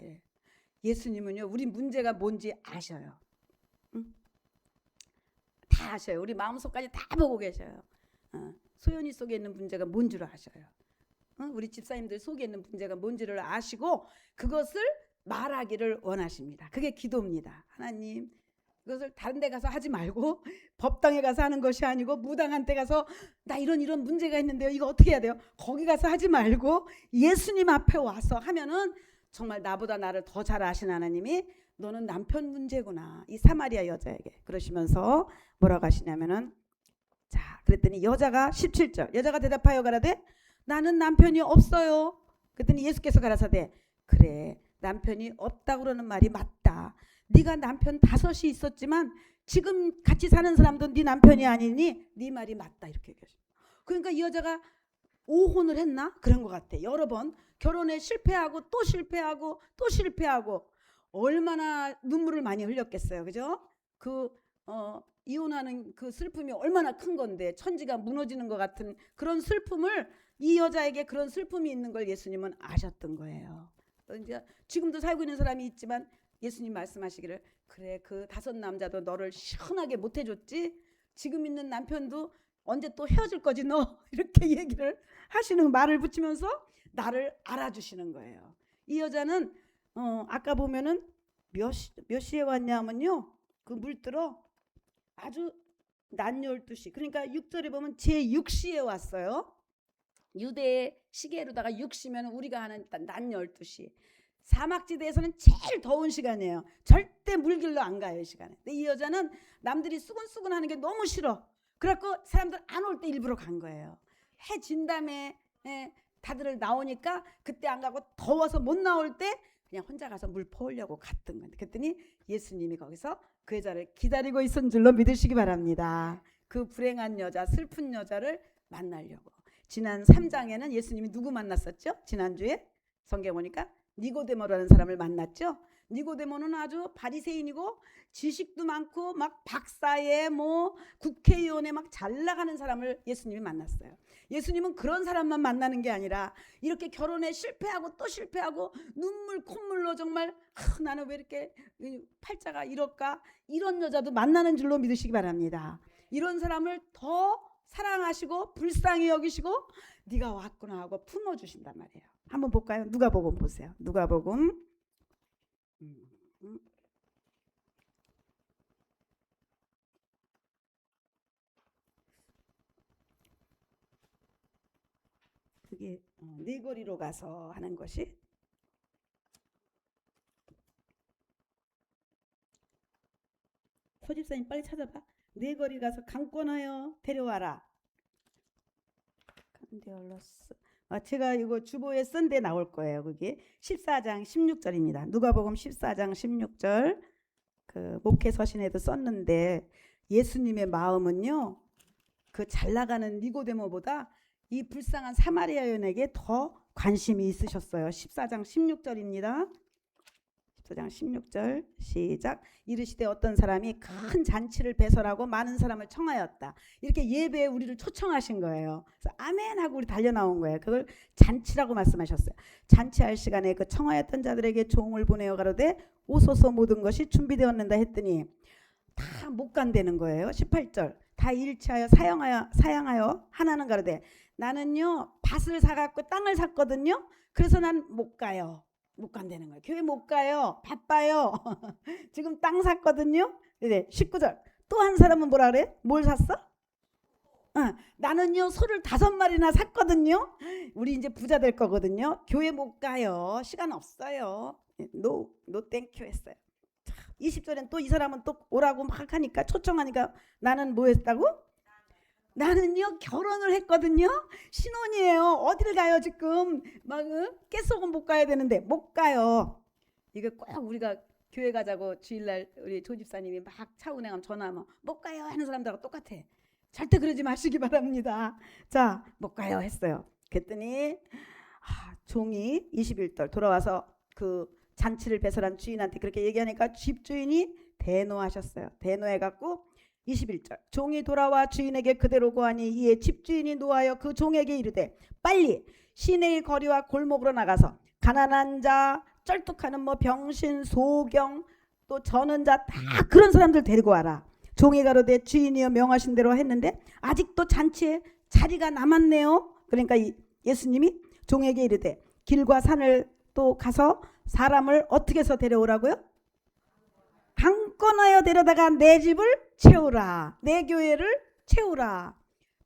Speaker 1: 예수님은요 우리 문제가 뭔지 아셔요. 응? 다 아셔요. 우리 마음속까지 다 보고 계셔요. 소연이 속에 있는 문제가 뭔 줄 아셔요. 우리 집사님들 속에 있는 문제가 뭔지를 아시고 그것을 말하기를 원하십니다. 그게 기도입니다. 하나님 그것을 다른 데 가서 하지 말고 법당에 가서 하는 것이 아니고 무당한 데 가서 나 이런 문제가 있는데요. 이거 어떻게 해야 돼요? 거기 가서 하지 말고 예수님 앞에 와서 하면은 정말 나보다 나를 더 잘 아시는 하나님이 너는 남편 문제구나. 이 사마리아 여자에게 그러시면서 뭐라고 하시냐면은 자 그랬더니 여자가 17절 여자가 대답하여 가라되 나는 남편이 없어요. 그랬더니 예수께서 가라사대 그래 남편이 없다고 그러는 말이 맞다. 네가 남편 5이 있었지만 지금 같이 사는 사람도 네 남편이 아니니 네 말이 맞다 이렇게 얘기하셨어요. 그러니까 이 여자가 오혼을 했나? 그런 것 같아. 여러 번 결혼에 실패하고 또 실패하고 또 실패하고 얼마나 눈물을 많이 흘렸겠어요. 그죠? 이혼하는 그 슬픔이 얼마나 큰 건데 천지가 무너지는 것 같은 그런 슬픔을 이 여자에게 그런 슬픔이 있는 걸 예수님은 아셨던 거예요. 이제 지금도 살고 있는 사람이 있지만 예수님 말씀하시기를 그래 그 5 남자도 너를 시원하게 못 해줬지 지금 있는 남편도 언제 또 헤어질 거지 너 이렇게 얘기를 하시는 말을 붙이면서 나를 알아주시는 거예요. 이 여자는 아까 보면은 몇 시에 왔냐면요 그 물들어 아주 낮 12시 그러니까 6절에 보면 제 6시에 왔어요. 유대의 시계로다가 6시면 우리가 하는 낮 12시 사막지대에서는 제일 더운 시간이에요. 절대 물길로 안 가요 이 시간에. 근데 이 여자는 남들이 수근수근 하는 게 너무 싫어. 그래갖고 사람들 안 올 때 일부러 간 거예요. 해 진 다음에 다들 나오니까 그때 안 가고 더워서 못 나올 때 그냥 혼자 가서 물 퍼오려고 갔던 건데 그랬더니 예수님이 거기서 그 여자를 기다리고 있은 줄로 믿으시기 바랍니다. 그 불행한 여자 슬픈 여자를 만나려고. 지난 3장에는 예수님이 누구 만났었죠? 지난주에 성경 보니까 니고데모라는 사람을 만났죠. 니고데모는 아주 바리새인이고 지식도 많고 막 박사에 뭐 국회의원에 막 잘 나가는 사람을 예수님이 만났어요. 예수님은 그런 사람만 만나는 게 아니라 이렇게 결혼에 실패하고 또 실패하고 눈물 콧물로 정말 나는 왜 이렇게 팔자가 이럴까, 이런 여자도 만나는 줄로 믿으시기 바랍니다. 이런 사람을 더 사랑하시고 불쌍히 여기시고 네가 왔구나 하고 품어주신단 말이에요. 한번 볼까요? 누가복음 보세요. 누가복음 그게 네거리로 가서 하는 것이 소집사님 빨리 찾아봐. 네거리 가서 강권하여 데려와라. 칸데올러스. 제가 이거 주보에 쓴 데 나올 거예요. 그게 14장 16절입니다. 누가복음 14장 16절. 그 목회 서신에도 썼는데 예수님의 마음은요, 그 잘 나가는 니고데모보다 이 불쌍한 사마리아 여인에게 더 관심이 있으셨어요. 14장 16절입니다. 14장 16절 시작. 이르시되 어떤 사람이 큰 잔치를 배설하고 많은 사람을 청하였다. 이렇게 예배에 우리를 초청하신 거예요. 그래서 아멘 하고 우리 달려 나온 거예요. 그걸 잔치라고 말씀하셨어요. 잔치할 시간에 그 청하였던 자들에게 종을 보내어 가로되 오소서 모든 것이 준비되었는다 했더니 다 못 간다는 거예요. 18절. 다 일치하여 사양하여 하나는 가로되 나는요 밭을 사갖고 땅을 샀거든요. 그래서 난 못 가요. 못 간다는 거예요. 교회 못 가요. 바빠요. 지금 땅 샀거든요. 네, 19절. 또 한 사람은 뭐라 그래? 뭘 샀어? 나는요 소를 5마리나 샀거든요. 우리 이제 부자 될 거거든요. 교회 못 가요. 시간 없어요. 노 땡큐 했어요. 20절엔 또 이 사람은 또 오라고 막 하니까 초청하니까 나는 뭐 했다고? 나는요 결혼을 했거든요. 신혼이에요. 어디를 가요 지금? 막 깨소금 못 가야 되는데 못 가요. 이거 꼭 우리가 교회 가자고 주일날 우리 조집사님이 막 차 운행하면 전화하면 못 가요 하는 사람들하고 똑같아. 절대 그러지 마시기 바랍니다. 자, 못 가요 했어요. 그랬더니 종이 21절 돌아와서 그 잔치를 배설한 주인한테 그렇게 얘기하니까 집주인이 대노하셨어요. 대노해갖고 21절 종이 돌아와 주인에게 그대로 고하니 이에 집주인이 노하여 그 종에게 이르되 빨리 시내의 거리와 골목으로 나가서 가난한 자, 쩔뚝하는 뭐 병신, 소경, 또 저는 자 다 그런 사람들 데리고 와라. 종이 가로되 주인이여 명하신 대로 했는데 아직도 잔치에 자리가 남았네요. 그러니까 예수님이 종에게 이르되 길과 산을 또 가서 사람을 어떻게 해서 데려오라고요? 강권하여 데려다가 내 집을 채우라. 내 교회를 채우라.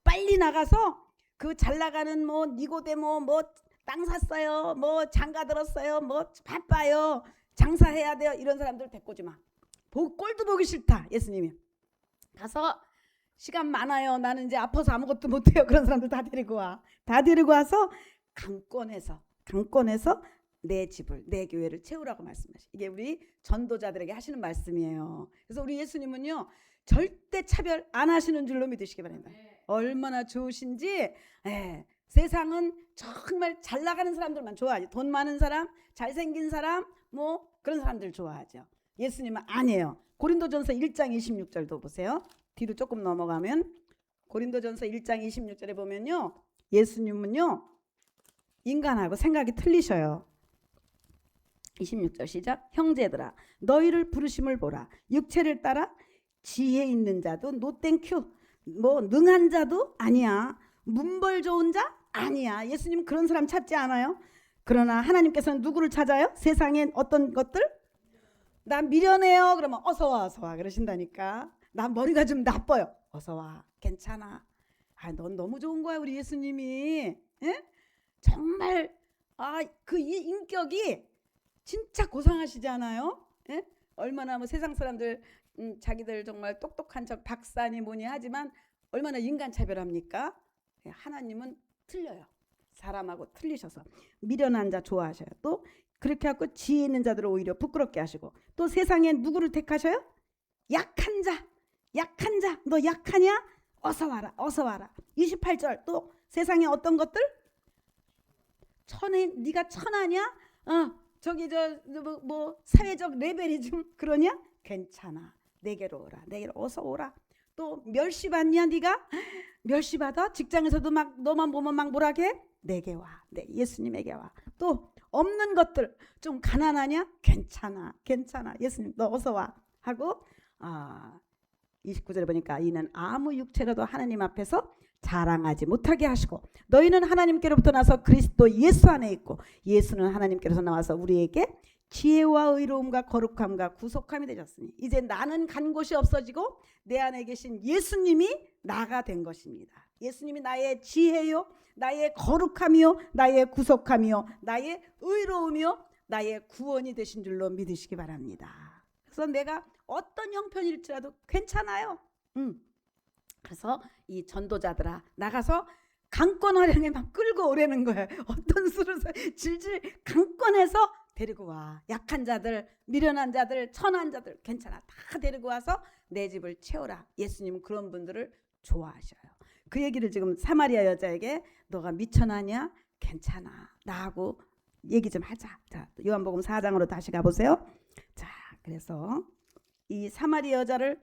Speaker 1: 빨리 나가서 그 잘 나가는 뭐 니고데모 뭐 땅 샀어요. 뭐 장가 들었어요. 뭐 바빠요. 장사해야 돼요. 이런 사람들 데리고 오지 마. 꼴도 보기 싫다. 예수님이. 가서 시간 많아요. 나는 이제 아파서 아무것도 못해요. 그런 사람들 다 데리고 와. 다 데리고 와서 강권해서 내 집을 내 교회를 채우라고 말씀하시. 이게 우리 전도자들에게 하시는 말씀이에요. 그래서 우리 예수님은요 절대 차별 안 하시는 줄로 믿으시기 바랍니다. 얼마나 좋으신지. 세상은 정말 잘 나가는 사람들만 좋아하지. 돈 많은 사람, 잘생긴 사람, 뭐 그런 사람들 좋아하죠. 예수님은 아니에요. 고린도전서 1장 26절도 보세요. 뒤로 조금 넘어가면 고린도전서 1장 26절에 보면요 예수님은요 인간하고 생각이 틀리셔요. 26절 시작. 형제들아 너희를 부르심을 보라. 육체를 따라 지혜 있는 자도 노땡큐 뭐 능한 자도 아니야. 문벌 좋은 자 아니야. 예수님 그런 사람 찾지 않아요. 그러나 하나님께서는 누구를 찾아요? 세상엔 어떤 것들? 나 미련해요. 그러면 어서 와 그러신다니까. 나 머리가 좀 나빠요. 어서 와 괜찮아. 넌 너무 좋은 거야 우리 예수님이. 에? 정말 그 이 인격이 진짜 고상하시지 않아요? 에? 얼마나 뭐 세상 사람들 자기들 정말 똑똑한 척 박사니 뭐니 하지만 얼마나 인간차별합니까? 하나님은 틀려요. 사람하고 틀리셔서 미련한 자 좋아하셔요. 또 그렇게 하고 지혜 있는 자들을 오히려 부끄럽게 하시고 또 세상에 누구를 택하셔요? 약한 자 너 약하냐? 어서 와라 28절 또 세상에 어떤 것들? 네가 천하냐? 저기 뭐 사회적 레벨이 좀 그러냐? 괜찮아. 내게로 오라. 내게로 어서 오라. 또 멸시받냐 네가? 멸시받아? 직장에서도 막 너만 보면 막 뭐라게 해? 내게 와. 네, 예수님에게 와. 또 없는 것들 좀 가난하냐? 괜찮아. 예수님 너 어서 와. 하고 29절에 보니까 이는 아무 육체라도 하나님 앞에서 자랑하지 못하게 하시고 너희는 하나님께로부터 나서 그리스도 예수 안에 있고 예수는 하나님께로서 나와서 우리에게 지혜와 의로움과 거룩함과 구속함이 되셨으니 이제 나는 간 곳이 없어지고 내 안에 계신 예수님이 나가 된 것입니다. 예수님이 나의 지혜요 나의 거룩함이요 나의 구속함이요 나의 의로움이요 나의 구원이 되신 줄로 믿으시기 바랍니다. 그래서 내가 어떤 형편일지라도 괜찮아요. 그래서 이 전도자들아 나가서 강권화령에 막 끌고 오라는 거예요. 어떤 수를 질질 강권해서 데리고 와. 약한 자들, 미련한 자들, 천한 자들 괜찮아. 다 데리고 와서 내 집을 채워라. 예수님은 그런 분들을 좋아하셔요. 그 얘기를 지금 사마리아 여자에게 너가 미천하냐? 괜찮아. 나하고 얘기 좀 하자. 자, 요한복음 4장으로 다시 가보세요. 자, 그래서 이 사마리아 여자를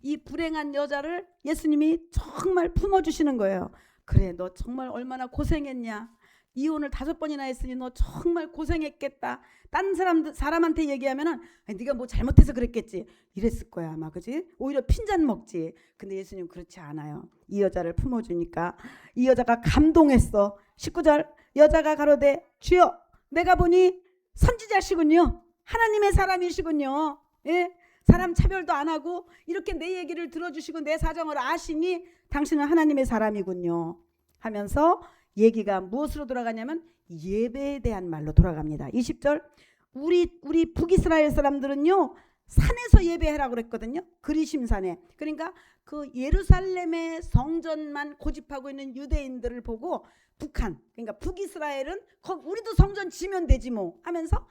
Speaker 1: 이 불행한 여자를 예수님이 정말 품어주시는 거예요. 그래 너 정말 얼마나 고생했냐. 이혼을 5번이나 했으니 너 정말 고생했겠다. 딴 사람한테 얘기하면은 네가 뭐 잘못해서 그랬겠지 이랬을 거야 아마. 그지? 오히려 핀잔 먹지. 근데 예수님 그렇지 않아요. 이 여자를 품어주니까 이 여자가 감동했어. 19절 여자가 가로되 주여 내가 보니 선지자시군요. 하나님의 사람이시군요. 예? 사람 차별도 안 하고 이렇게 내 얘기를 들어주시고 내 사정을 아시니 당신은 하나님의 사람이군요 하면서 얘기가 무엇으로 돌아가냐면 예배에 대한 말로 돌아갑니다. 20절 우리 북이스라엘 사람들은요 산에서 예배하라고 그랬거든요. 그리심산에. 그러니까 그 예루살렘의 성전만 고집하고 있는 유대인들을 보고 북한 그러니까 북이스라엘은 우리도 성전 지면 되지 뭐 하면서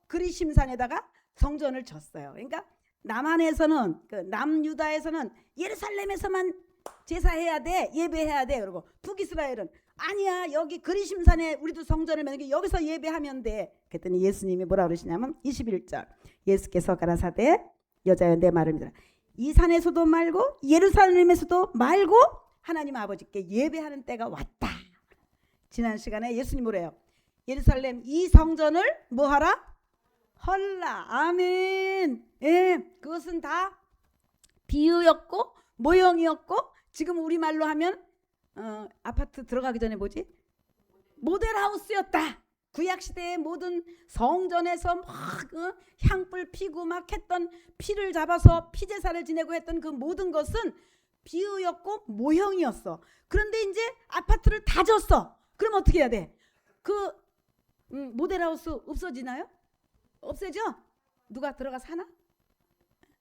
Speaker 1: 그리심산에다가 성전을 졌어요. 그러니까 남한에서는 그 남유다에서는 예루살렘에서만 제사해야 돼 예배해야 돼. 그러고 북이스라엘은 아니야 여기 그리심산에 우리도 성전을 만들게 여기서 예배하면 돼. 그랬더니 예수님이 뭐라 그러시냐면 21절 예수께서 가라사대 여자여 내 말을 믿으라. 이 산에서도 말고 예루살렘에서도 말고 하나님 아버지께 예배하는 때가 왔다. 지난 시간에 예수님 뭐래요? 예루살렘 이 성전을 뭐하라? 헐라. 아멘. 예, 그것은 다 비유였고 모형이었고 지금 우리말로 하면 아파트 들어가기 전에 뭐지? 모델하우스였다. 구약시대의 모든 성전에서 막 향불 피고 막 했던 피를 잡아서 피제사를 지내고 했던 그 모든 것은 비유였고 모형이었어. 그런데 이제 아파트를 다 졌어. 그럼 어떻게 해야 돼? 그 모델하우스 없어지나요? 없애죠? 누가 들어가 사나?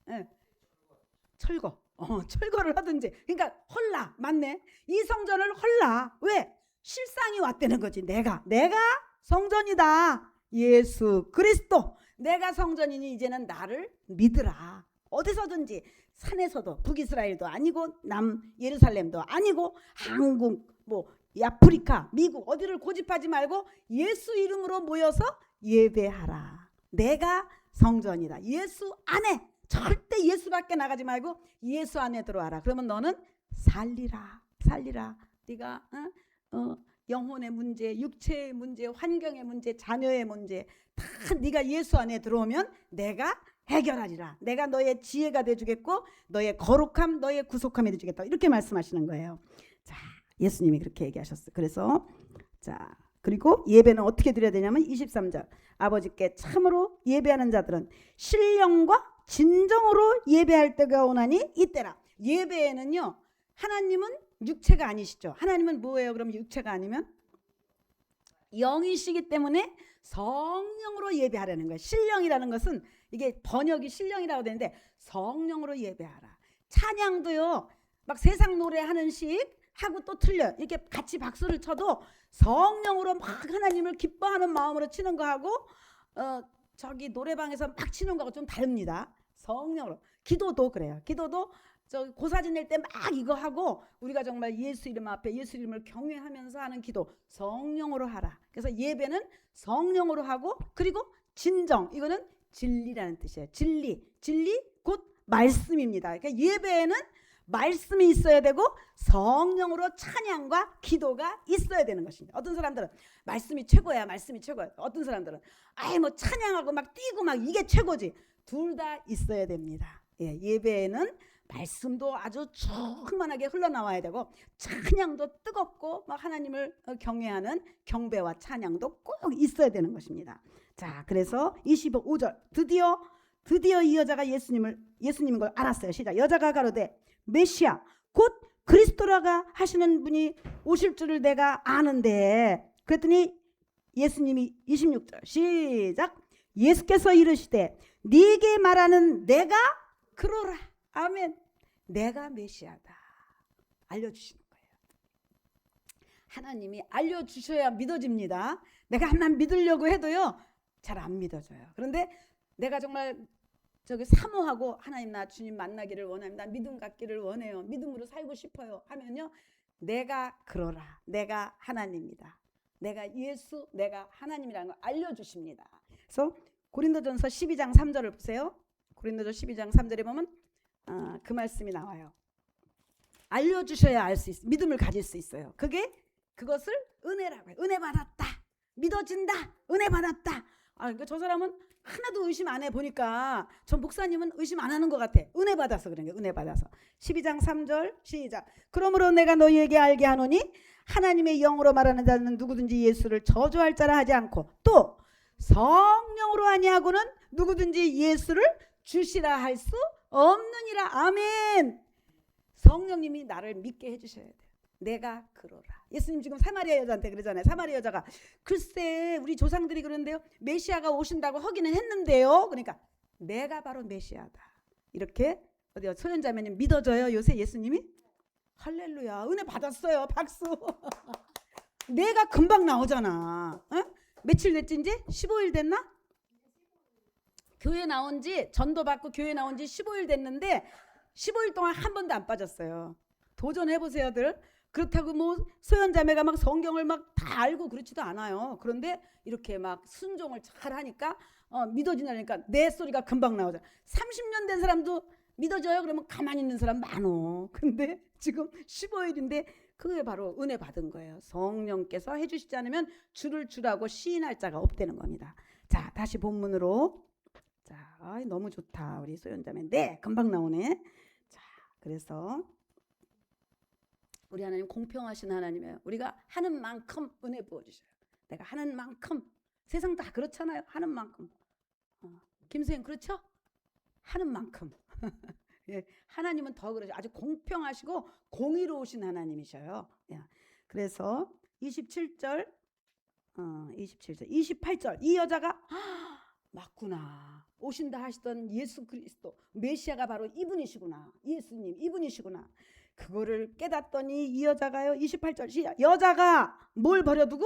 Speaker 1: 네. 철거. 철거를 하든지. 그러니까 헐라. 맞네. 이 성전을 헐라. 왜? 실상이 왔다는 거지. 내가 성전이다. 예수 그리스도. 내가 성전이니 이제는 나를 믿으라. 어디서든지 산에서도 북이스라엘도 아니고 남 예루살렘도 아니고 한국 뭐 아프리카 미국 어디를 고집하지 말고 예수 이름으로 모여서 예배하라. 내가 성전이다. 예수 안에 절대 예수밖에 나가지 말고 예수 안에 들어와라. 그러면 너는 살리라. 네가 영혼의 문제, 육체의 문제, 환경의 문제, 자녀의 문제 다 네가 예수 안에 들어오면 내가 해결하리라. 내가 너의 지혜가 돼주겠고 너의 거룩함, 너의 구속함이 돼주겠다. 이렇게 말씀하시는 거예요. 자, 예수님이 그렇게 얘기하셨어요. 그래서 자 그리고 예배는 어떻게 드려야 되냐면 23절 아버지께 참으로 예배하는 자들은 신령과 진정으로 예배할 때가 오나니 이때라. 예배에는요 하나님은 육체가 아니시죠. 하나님은 뭐예요? 그럼 육체가 아니면 영이시기 때문에 성령으로 예배하라는 거예요. 신령이라는 것은 이게 번역이 신령이라고 되는데 성령으로 예배하라. 찬양도요 막 세상 노래하는 식 하고 또 틀려. 이렇게 같이 박수를 쳐도 성령으로 막 하나님을 기뻐하는 마음으로 치는 거하고 저기 노래방에서 막 치는 거하고 좀 다릅니다. 성령으로. 기도도 그래요. 기도도 저 고사 지낼 때 막 이거 하고 우리가 정말 예수 이름 앞에 예수 이름을 경외하면서 하는 기도 성령으로 하라. 그래서 예배는 성령으로 하고 그리고 진정 이거는 진리라는 뜻이에요. 진리 곧 말씀입니다. 그러니까 예배에는 말씀이 있어야 되고 성령으로 찬양과 기도가 있어야 되는 것입니다. 어떤 사람들은 말씀이 최고야, 말씀이 최고야. 어떤 사람들은 아예 뭐 찬양하고 막 뛰고 막 이게 최고지. 둘 다 있어야 됩니다. 예, 예배에는 말씀도 아주 충만하게 흘러나와야 되고 찬양도 뜨겁고 막 하나님을 경외하는 경배와 찬양도 꼭 있어야 되는 것입니다. 자, 그래서 25절 드디어 이 여자가 예수님인 걸 알았어요. 시작. 여자가 가로되 메시아 곧 그리스도라가 하시는 분이 오실 줄을 내가 아는데. 그랬더니 예수님이 26절 시작. 예수께서 이르시되 네게 말하는 내가 그러라. 아멘. 내가 메시아다. 알려주시는 거예요. 하나님이 알려주셔야 믿어집니다. 내가 하나님 믿으려고 해도요 잘 안 믿어져요. 그런데 내가 정말 사모하고 하나님 나 주님 만나기를 원합니다. 믿음 갖기를 원해요. 믿음으로 살고 싶어요 하면요 내가 그러라. 내가 하나님이다. 내가 예수, 내가 하나님이라는 걸 알려주십니다. 그래서 고린도전서 12장 3절을 보세요. 고린도전 12장 3절에 보면 그 말씀이 나와요. 알려주셔야 알 수 있어요. 믿음을 가질 수 있어요. 그것을 은혜라고 해요. 은혜 받았다. 믿어진다. 은혜 받았다. 그러니까 저 사람은 하나도 의심 안 해보니까 저 목사님은 의심 안 하는 것 같아. 은혜 받아서 그런 거예요. 은혜 받아서. 12장 3절 시작. 그러므로 내가 너희에게 알게 하노니 하나님의 영으로 말하는 자는 누구든지 예수를 저주할 자라 하지 않고 또 성령으로 아니하고는 누구든지 예수를 주시라 할 수 없느니라. 아멘. 성령님이 나를 믿게 해주셔야 돼요. 내가 그러라. 예수님 지금 사마리아 여자한테 그러잖아요. 사마리아 여자가 글쎄 우리 조상들이 그러는데요 메시아가 오신다고 하기는 했는데요. 그러니까 내가 바로 메시아다. 이렇게 어디요 소연자매님 믿어져요 요새 예수님이? 할렐루야. 은혜 받았어요. 박수. 내가 금방 나오잖아. 며칠 됐지 이제? 15일 됐나? 교회 나온 지 전도 받고 교회 나온 지 15일 됐는데 15일 동안 한 번도 안 빠졌어요. 도전해보세요들. 그렇다고 뭐 소연자매가 막 성경을 막 다 알고 그렇지도 않아요. 그런데 이렇게 막 순종을 잘 하니까 믿어지니까 내 소리가 금방 나오죠. 30년 된 사람도 믿어져요. 그러면 가만히 있는 사람 많어. 근데 지금 15일인데 그게 바로 은혜 받은 거예요. 성령께서 해주시지 않으면 주를 주라고 시인할 자가 없다는 겁니다. 자, 다시 본문으로. 자, 너무 좋다 우리 소연자매. 네, 금방 나오네. 자, 그래서 우리 하나님 공평하신 하나님이에요. 우리가 하는 만큼 은혜 부어주셔요. 내가 하는 만큼. 세상 다 그렇잖아요. 하는 만큼. 김수영 그렇죠? 하는 만큼. 예, 하나님은 더 그러죠. 아주 공평하시고 공의로우신 하나님이셔요. 예, 그래서 27절 28절 이 여자가 맞구나. 오신다 하시던 예수 그리스도 메시아가 바로 이분이시구나. 예수님 이분이시구나. 그거를 깨닫더니 이 여자가요 28절 시작. 여자가 뭘 버려두고?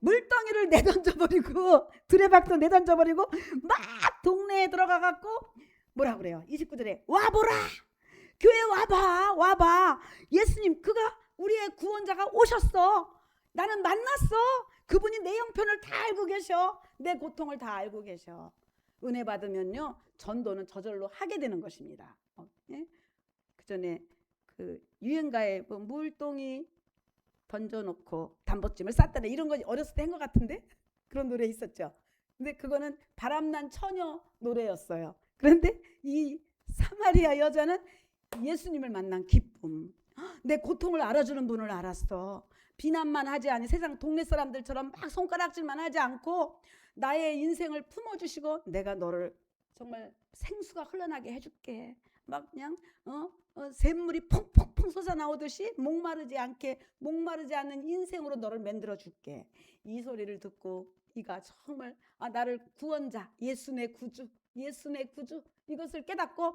Speaker 1: 물덩이를 내던져버리고 두레박도 내던져버리고 막 동네에 들어가갖고 뭐라 그래요? 29절에 와보라. 교회 와봐. 예수님 그가 우리의 구원자가 오셨어. 나는 만났어. 그분이 내 형편을 다 알고 계셔. 내 고통을 다 알고 계셔. 은혜 받으면요 전도는 저절로 하게 되는 것입니다. 예? 그 전에 그 유행가에 뭐 물동이 던져놓고 단보찜을 쌌다네 이런 거 어렸을 때 한 것 같은데 그런 노래 있었죠. 근데 그거는 바람난 처녀 노래였어요. 그런데 이 사마리아 여자는 예수님을 만난 기쁨, 내 고통을 알아주는 분을 알았어. 비난만 하지 않니 세상 동네 사람들처럼 막 손가락질만 하지 않고 나의 인생을 품어주시고 내가 너를 정말 생수가 흘러나게 해줄게. 막 그냥 샘물이 펑펑펑 솟아나오듯이 목마르지 않는 인생으로 너를 만들어 줄게. 이 소리를 듣고 이가 정말 나를 구원자 예수 내 구주 이것을 깨닫고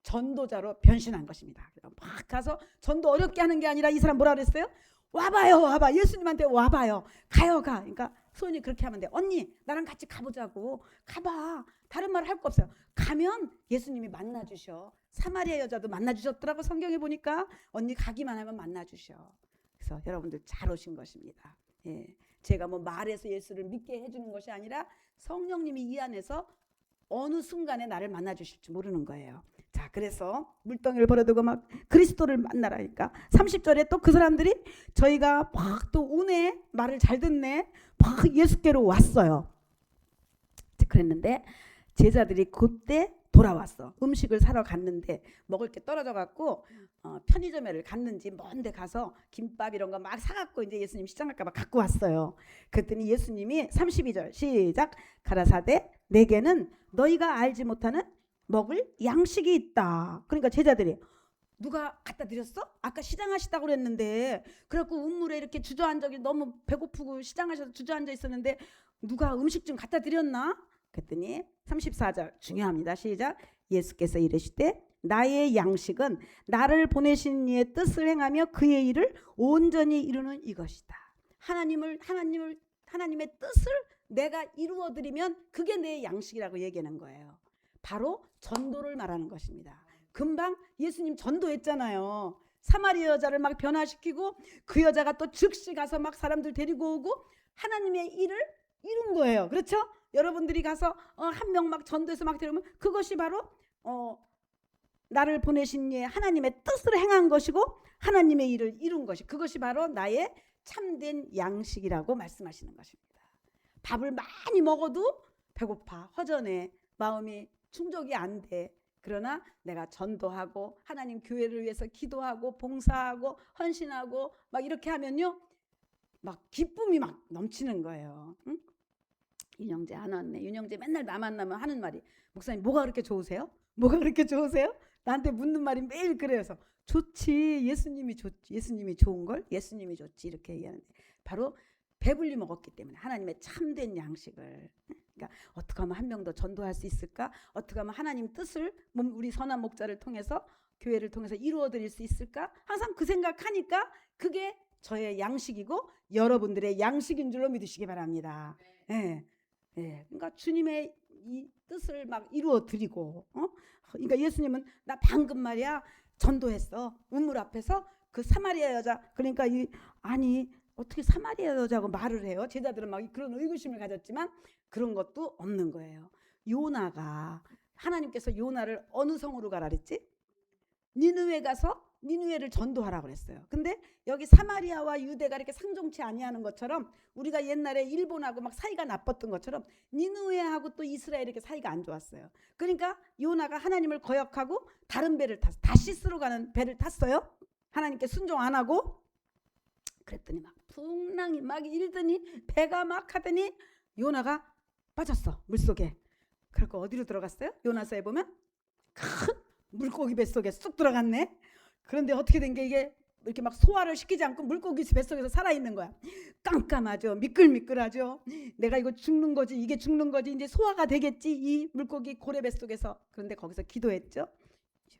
Speaker 1: 전도자로 변신한 것입니다. 막 가서 전도 어렵게 하는 게 아니라 이 사람 뭐라 그랬어요? 와봐 예수님한테 와봐요. 가요. 그러니까 소연이 그렇게 하면 돼. 언니 나랑 같이 가보자고. 가봐. 다른 말 할 거 없어요. 가면 예수님이 만나주셔. 사마리아 여자도 만나주셨더라고. 성경에 보니까 언니 가기만 하면 만나주셔. 그래서 여러분들 잘 오신 것입니다. 예. 제가 뭐 말해서 예수를 믿게 해주는 것이 아니라 성령님이 이 안에서 어느 순간에 나를 만나주실지 모르는 거예요. 자, 자, 그래서 물덩이를 버려두고 막 그리스도를 만나라니까 30절에 또 그 사람들이 저희가 막 또 오네, 말을 잘 듣네, 막 예수께로 왔어요. 그랬는데 제자들이 그때 돌아왔어. 음식을 사러 갔는데 먹을 게 떨어져 갖고 편의점에 갔는지 먼데 가서 김밥 이런 거 막 사갖고 이제 예수님 시장 갈까 봐 갖고 왔어요. 그랬더니 예수님이 32절 시작, 가라사대 내게는 너희가 알지 못하는 먹을 양식이 있다. 그러니까 제자들이 누가 갖다 드렸어? 아까 시장 하시다고 그랬는데, 그래갖고 우물에 이렇게 주저앉아, 너무 배고프고 시장 하셔서 주저앉아 있었는데 누가 음식 좀 갖다 드렸나? 그랬더니 34절 중요합니다. 시작, 예수께서 이르시되 나의 양식은 나를 보내신 이의 뜻을 행하며 그의 일을 온전히 이루는 이것이다. 하나님의 뜻을 내가 이루어 드리면 그게 내 양식이라고 얘기하는 거예요. 바로 전도를 말하는 것입니다. 금방 예수님 전도했잖아요. 사마리아 여자를 막 변화시키고 그 여자가 또 즉시 가서 막 사람들 데리고 오고 하나님의 일을 이룬 거예요. 그렇죠? 여러분들이 가서 한 명 막 전도해서 막 데려오면 그것이 바로 나를 보내신 예 하나님의 뜻을 행한 것이고 하나님의 일을 이룬 것이, 그것이 바로 나의 참된 양식이라고 말씀하시는 것입니다. 밥을 많이 먹어도 배고파, 허전해, 마음이 충족이 안 돼. 그러나 내가 전도하고 하나님 교회를 위해서 기도하고 봉사하고 헌신하고 막 이렇게 하면요, 막 기쁨이 막 넘치는 거예요. 응? 윤영재 안 왔네. 윤영재 맨날 나 만나면 하는 말이, 목사님 뭐가 그렇게 좋으세요? 뭐가 그렇게 좋으세요? 나한테 묻는 말이 매일 그래서 좋지, 예수님이 좋지, 예수님이 좋은 걸 예수님이 좋지, 이렇게 얘기하는데 바로 배불리 먹었기 때문에 하나님의 참된 양식을. 그러니까 어떻게 하면 한 명 더 전도할 수 있을까? 어떻게 하면 하나님 뜻을 우리 선한 목자를 통해서 교회를 통해서 이루어 드릴 수 있을까? 항상 그 생각하니까 그게 저의 양식이고 여러분들의 양식인 줄로 믿으시기 바랍니다. 예. 예. 그러니까 주님의 이 뜻을 막 이루어 드리고, 그러니까 예수님은 나 방금 말이야 전도했어. 우물 앞에서 그 사마리아 여자, 그러니까 아니 어떻게 사마리아 여자고 말을 해요? 제자들은 막 그런 의구심을 가졌지만 그런 것도 없는 거예요. 요나가, 하나님께서 요나를 어느 성으로 가라 그랬지? 니느웨 가서 니느웨를 전도하라고 그랬어요. 근데 여기 사마리아와 유대가 이렇게 상종치 아니하는 것처럼, 우리가 옛날에 일본하고 막 사이가 나빴던 것처럼 니느웨하고 또 이스라엘 이렇게 사이가 안 좋았어요. 그러니까 요나가 하나님을 거역하고 다른 배를 탔어. 다시스로 가는 배를 탔어요. 하나님께 순종 안 하고. 그랬더니 막 풍랑이 막 일더니 배가 막 하더니 요나가 빠졌어, 물속에. 그리고 어디로 들어갔어요? 요나서에 보면 큰 물고기 뱃속에 쑥 들어갔네. 그런데 어떻게 된 게, 이게 이렇게 막 소화를 시키지 않고 물고기 뱃속에서 살아있는 거야. 깜깜하죠, 미끌미끌하죠. 내가 이거 죽는 거지, 이게 죽는 거지, 이제 소화가 되겠지, 이 물고기 고래 뱃속에서. 그런데 거기서 기도했죠.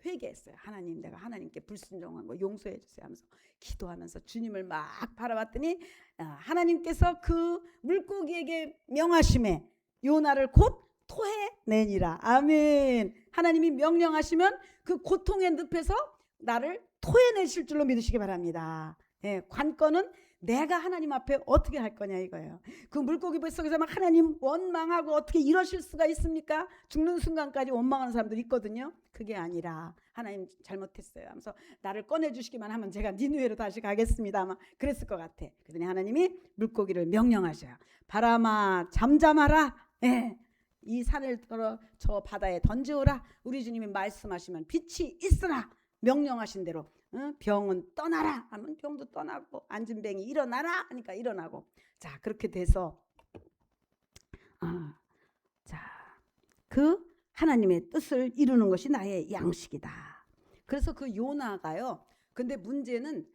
Speaker 1: 회개했어요. 하나님, 내가 하나님께 불순종한 거 용서해 주세요 하면서 기도하면서 주님을 막 바라봤더니 하나님께서 그 물고기에게 명하심에 요나를 곧 토해내니라. 아멘. 하나님이 명령하시면 그 고통의 늪에서 나를 토해내실 줄로 믿으시기 바랍니다. 예, 관건은 내가 하나님 앞에 어떻게 할 거냐 이거예요. 그 물고기 뱃속에서 막 하나님 원망하고 어떻게 이러실 수가 있습니까? 죽는 순간까지 원망하는 사람들이 있거든요. 그게 아니라 하나님 잘못했어요 하면서 나를 꺼내주시기만 하면 제가 니느웨로 다시 가겠습니다, 아마 그랬을 것 같아. 그러더니 하나님이 물고기를 명령하셔요. 바람아 잠잠하라. 예, 이 산을 들어 저 바다에 던지오라. 우리 주님이 말씀하시면 빛이 있으라. 명령하신 대로 병은 떠나라 하면 병도 떠나고, 앉은 병이 일어나라 하니까 일어나고. 자, 그렇게 돼서 자, 그 하나님의 뜻을 이루는 것이 나의 양식이다. 그래서 그 요나가요, 근데 문제는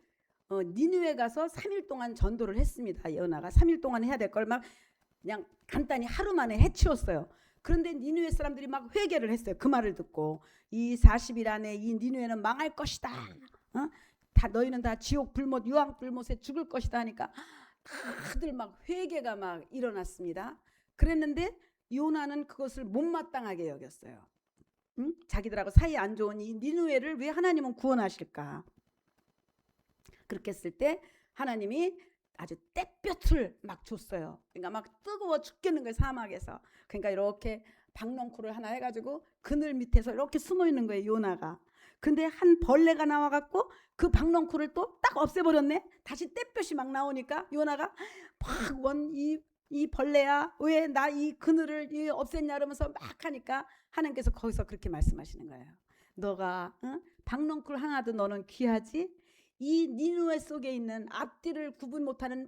Speaker 1: 니느웨 가서 3일 동안 전도를 했습니다. 요나가 3일 동안 해야 될 걸 막 그냥 간단히 하루 만에 해치웠어요. 그런데 니느웨 사람들이 막 회개를 했어요. 그 말을 듣고 이 40일 안에 이 니느웨는 망할 것이다. 다 너희는 다 지옥 불못, 유황 불못에 죽을 것이다 하니까 다들 막 회개가 막 일어났습니다. 그랬는데 요나는 그것을 못마땅하게 여겼어요. 자기들하고 사이 안 좋은 이 니느웨를 왜 하나님은 구원하실까? 그렇게 했을 때 하나님이 아주 땡볕을 막 줬어요. 그러니까 막 뜨거워 죽겠는 거예요, 사막에서. 그러니까 이렇게 박넝쿨을 하나 해가지고 그늘 밑에서 이렇게 숨어 있는 거예요, 요나가. 근데 한 벌레가 나와갖고 그 박넝쿨을 또 딱 없애버렸네. 다시 떼볕이 막 나오니까 요나가 이 벌레야, 왜 나 이 그늘을 없앴냐 이러면서 막 하니까 하나님께서 거기서 그렇게 말씀하시는 거예요. 너가 박넝쿨 하나도 너는 귀하지? 이 니누에 속에 있는 앞뒤를 구분 못하는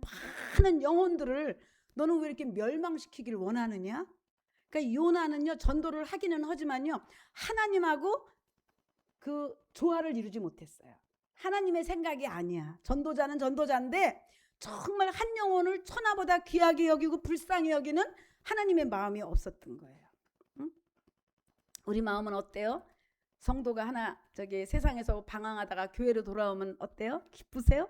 Speaker 1: 많은 영혼들을 너는 왜 이렇게 멸망시키길 원하느냐? 그러니까 요나는요, 전도를 하기는 하지만요, 하나님하고 그 조화를 이루지 못했어요. 하나님의 생각이 아니야. 전도자는 전도자인데 정말 한 영혼을 천하보다 귀하게 여기고 불쌍히 여기는 하나님의 마음이 없었던 거예요. 응? 우리 마음은 어때요? 성도가 하나 저기 세상에서 방황하다가 교회로 돌아오면 어때요? 기쁘세요?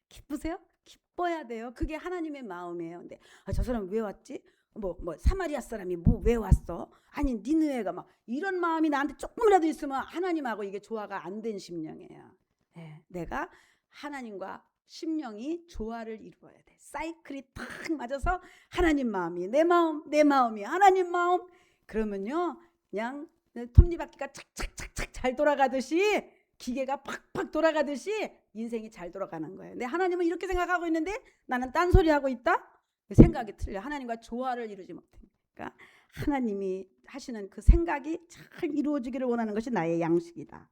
Speaker 1: 기쁘세요? 기뻐야 돼요. 그게 하나님의 마음이에요. 근데 저 사람 왜 왔지? 뭐 사마리아 사람이 왜 왔어? 아니 니느웨가 막 이런 마음이 나한테 조금이라도 있으면 하나님하고 이게 조화가 안 된 심령이에요. 네, 내가 하나님과 심령이 조화를 이루어야 돼. 사이클이 딱 맞아서 하나님 마음이 내 마음이 하나님 마음. 그러면요, 그냥 톱니바퀴가 착착착착 잘 돌아가듯이, 기계가 팍팍 돌아가듯이 인생이 잘 돌아가는 거예요. 근데 하나님은 이렇게 생각하고 있는데 나는 딴소리 하고 있다? 생각이 틀려. 하나님과 조화를 이루지 못하니까 하나님이 하시는 그 생각이 잘 이루어지기를 원하는 것이 나의 양식이다.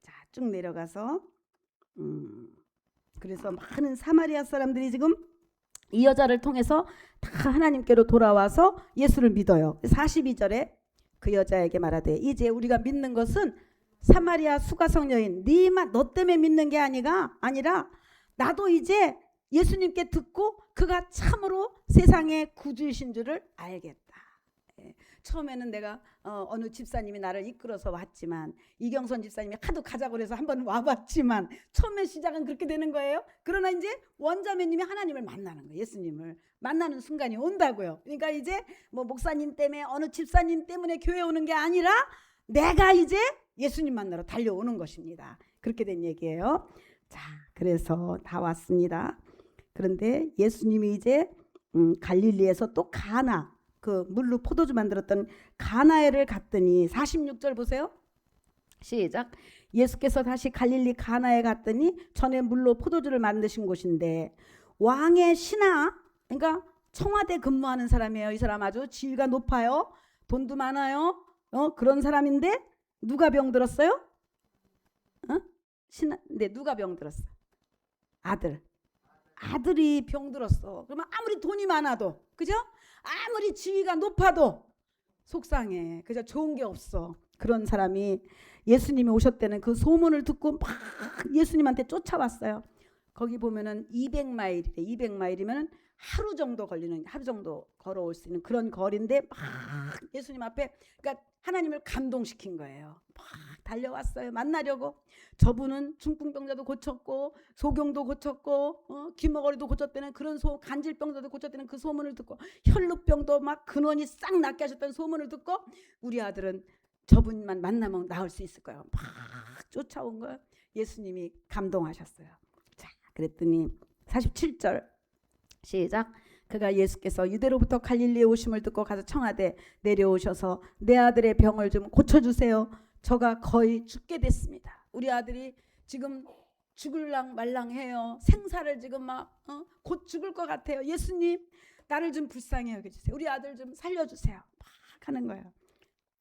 Speaker 1: 자, 쭉 내려가서 그래서 많은 사마리아 사람들이 지금 이 여자를 통해서 다 하나님께로 돌아와서 예수를 믿어요. 42절에 그 여자에게 말하되 이제 우리가 믿는 것은 사마리아 수가성 여인 너 때문에 믿는 게 아니라 나도 이제 예수님께 듣고 그가 참으로 세상의 구주이신 줄을 알겠다. 처음에는 내가 어느 집사님이 나를 이끌어서 왔지만, 이경선 집사님이 하도 가자고 해서 한번 와봤지만 처음에 시작은 그렇게 되는 거예요. 그러나 이제 원자매님이 하나님을 만나는 거예요. 예수님을 만나는 순간이 온다고요. 그러니까 이제 뭐 목사님 때문에 어느 집사님 때문에 교회 오는 게 아니라 내가 이제 예수님 만나러 달려오는 것입니다. 그렇게 된 얘기예요. 자, 그래서 다 왔습니다. 그런데 예수님이 이제 갈릴리에서 또 가나, 그 물로 포도주 만들었던 가나에를 갔더니 46절 보세요. 시작. 예수께서 다시 갈릴리 가나에 갔더니 전에 물로 포도주를 만드신 곳인데 왕의 신하, 그러니까 청와대 근무하는 사람이에요. 이 사람 아주 지위가 높아요. 돈도 많아요. 그런 사람인데 누가 병들었어요? 신하인데 누가 병들었어? 아들이 병들었어. 그러면 아무리 돈이 많아도, 그죠? 아무리 지위가 높아도 속상해. 그죠? 좋은 게 없어. 그런 사람이 예수님이 오셨다는 그 소문을 듣고 막 예수님한테 쫓아왔어요. 거기 보면은 200마일이래. 200마일이면 하루 정도 걸어올 수 있는 그런 거리인데 막 예수님 앞에, 그러니까 하나님을 감동시킨 거예요. 막 달려왔어요. 만나려고. 저분은 중풍병자도 고쳤고 소경도 고쳤고 귀머거리도 고쳤다는 그런 간질병자도 고쳤다는 그 소문을 듣고, 혈루병도 막 근원이 싹 낫게 하셨다는 소문을 듣고 우리 아들은 저분만 만나면 나을 수 있을 거예요. 막 쫓아온 거예요. 예수님이 감동하셨어요. 자, 그랬더니 47절 시작. 그가 예수께서 유대로부터 갈릴리에 오심을 듣고 가서 청하되 내려오셔서 내 아들의 병을 좀 고쳐주세요. 저가 거의 죽게 됐습니다. 우리 아들이 지금 죽을랑 말랑해요. 생사를 지금 막 곧 죽을 것 같아요. 예수님, 나를 좀 불쌍히 여겨주세요. 우리 아들 좀 살려주세요. 막 하는 거예요.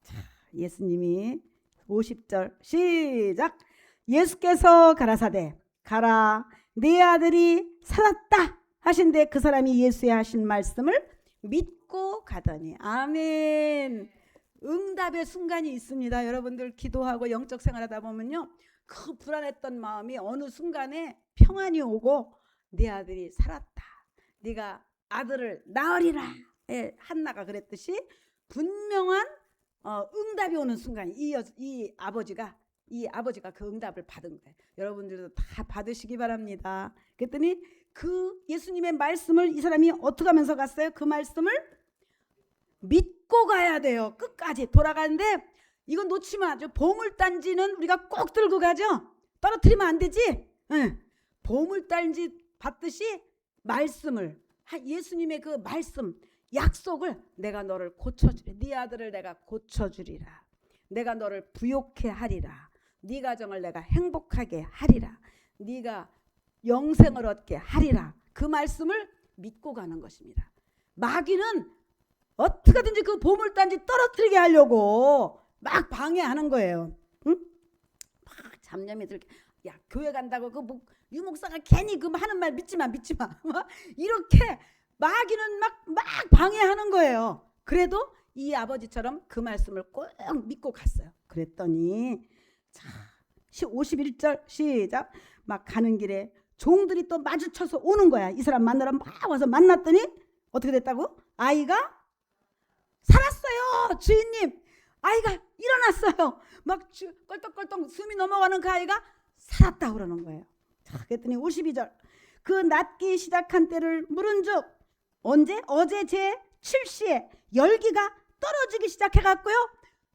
Speaker 1: 자, 예수님이 50절 시작. 예수께서 가라사대 가라, 네 아들이 살았다 하신데 그 사람이 예수의 하신 말씀을 믿고 가더니. 아멘. 응답의 순간이 있습니다. 여러분들 기도하고 영적 생활하다 보면요, 그 불안했던 마음이 어느 순간에 평안이 오고 내 아들이 살았다, 네가 아들을 낳으리라. 한나가 그랬듯이 분명한 응답이 오는 순간이 이 아버지가 그 응답을 받은 거예요. 여러분들도 다 받으시기 바랍니다. 그랬더니 그 예수님의 말씀을 이 사람이 어떻게 하면서 갔어요? 그 말씀을 믿고 가야 돼요. 끝까지 돌아가는데 이건 놓치면 안 돼요. 보물단지는 우리가 꼭 들고 가죠. 떨어뜨리면 안 되지. 보물단지 받듯이 말씀을, 예수님의 그 말씀, 약속을 내가 너를 고쳐주리. 네 아들을 내가 고쳐주리라. 내가 너를 부욕해 하리라. 네 가정을 내가 행복하게 하리라. 네가 영생을 얻게 하리라. 그 말씀을 믿고 가는 것입니다. 마귀는 어떻게든지 그 보물단지 떨어뜨리게 하려고 막 방해하는 거예요. 응? 막 잡념이 들게. 야, 교회 간다고 그 유목사가 괜히 그 하는 말 믿지 마. 이렇게 마귀는 막 방해하는 거예요. 그래도 이 아버지처럼 그 말씀을 꼭 믿고 갔어요. 그랬더니 자, 51절 시작. 막 가는 길에 종들이 또 마주쳐서 오는 거야. 이 사람 만나러 막 와서 만났더니 어떻게 됐다고? 아이가 살았어요. 주인님, 아이가 일어났어요. 막 껄떡껄떡 숨이 넘어가는 그 아이가 살았다 그러는 거예요. 자, 그랬더니 52절. 그 낫기 시작한 때를 물은즉 언제? 어제 제 7시에 열기가 떨어지기 시작해갖고요.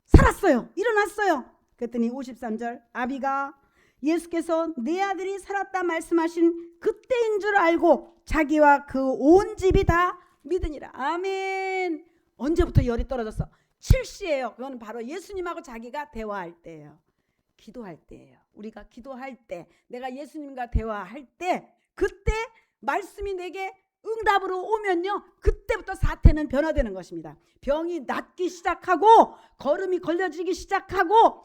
Speaker 1: 살았어요. 일어났어요. 그랬더니 53절. 아비가 예수께서 내 아들이 살았다 말씀하신 그때인 줄 알고 자기와 그 온 집이 다 믿으니라. 아멘. 언제부터 열이 떨어졌어? 7시예요. 그건 바로 예수님하고 자기가 대화할 때예요. 기도할 때예요. 우리가 기도할 때, 내가 예수님과 대화할 때, 그때 말씀이 내게 응답으로 오면요, 그때부터 사태는 변화되는 것입니다. 병이 낫기 시작하고, 걸음이 걸려지기 시작하고,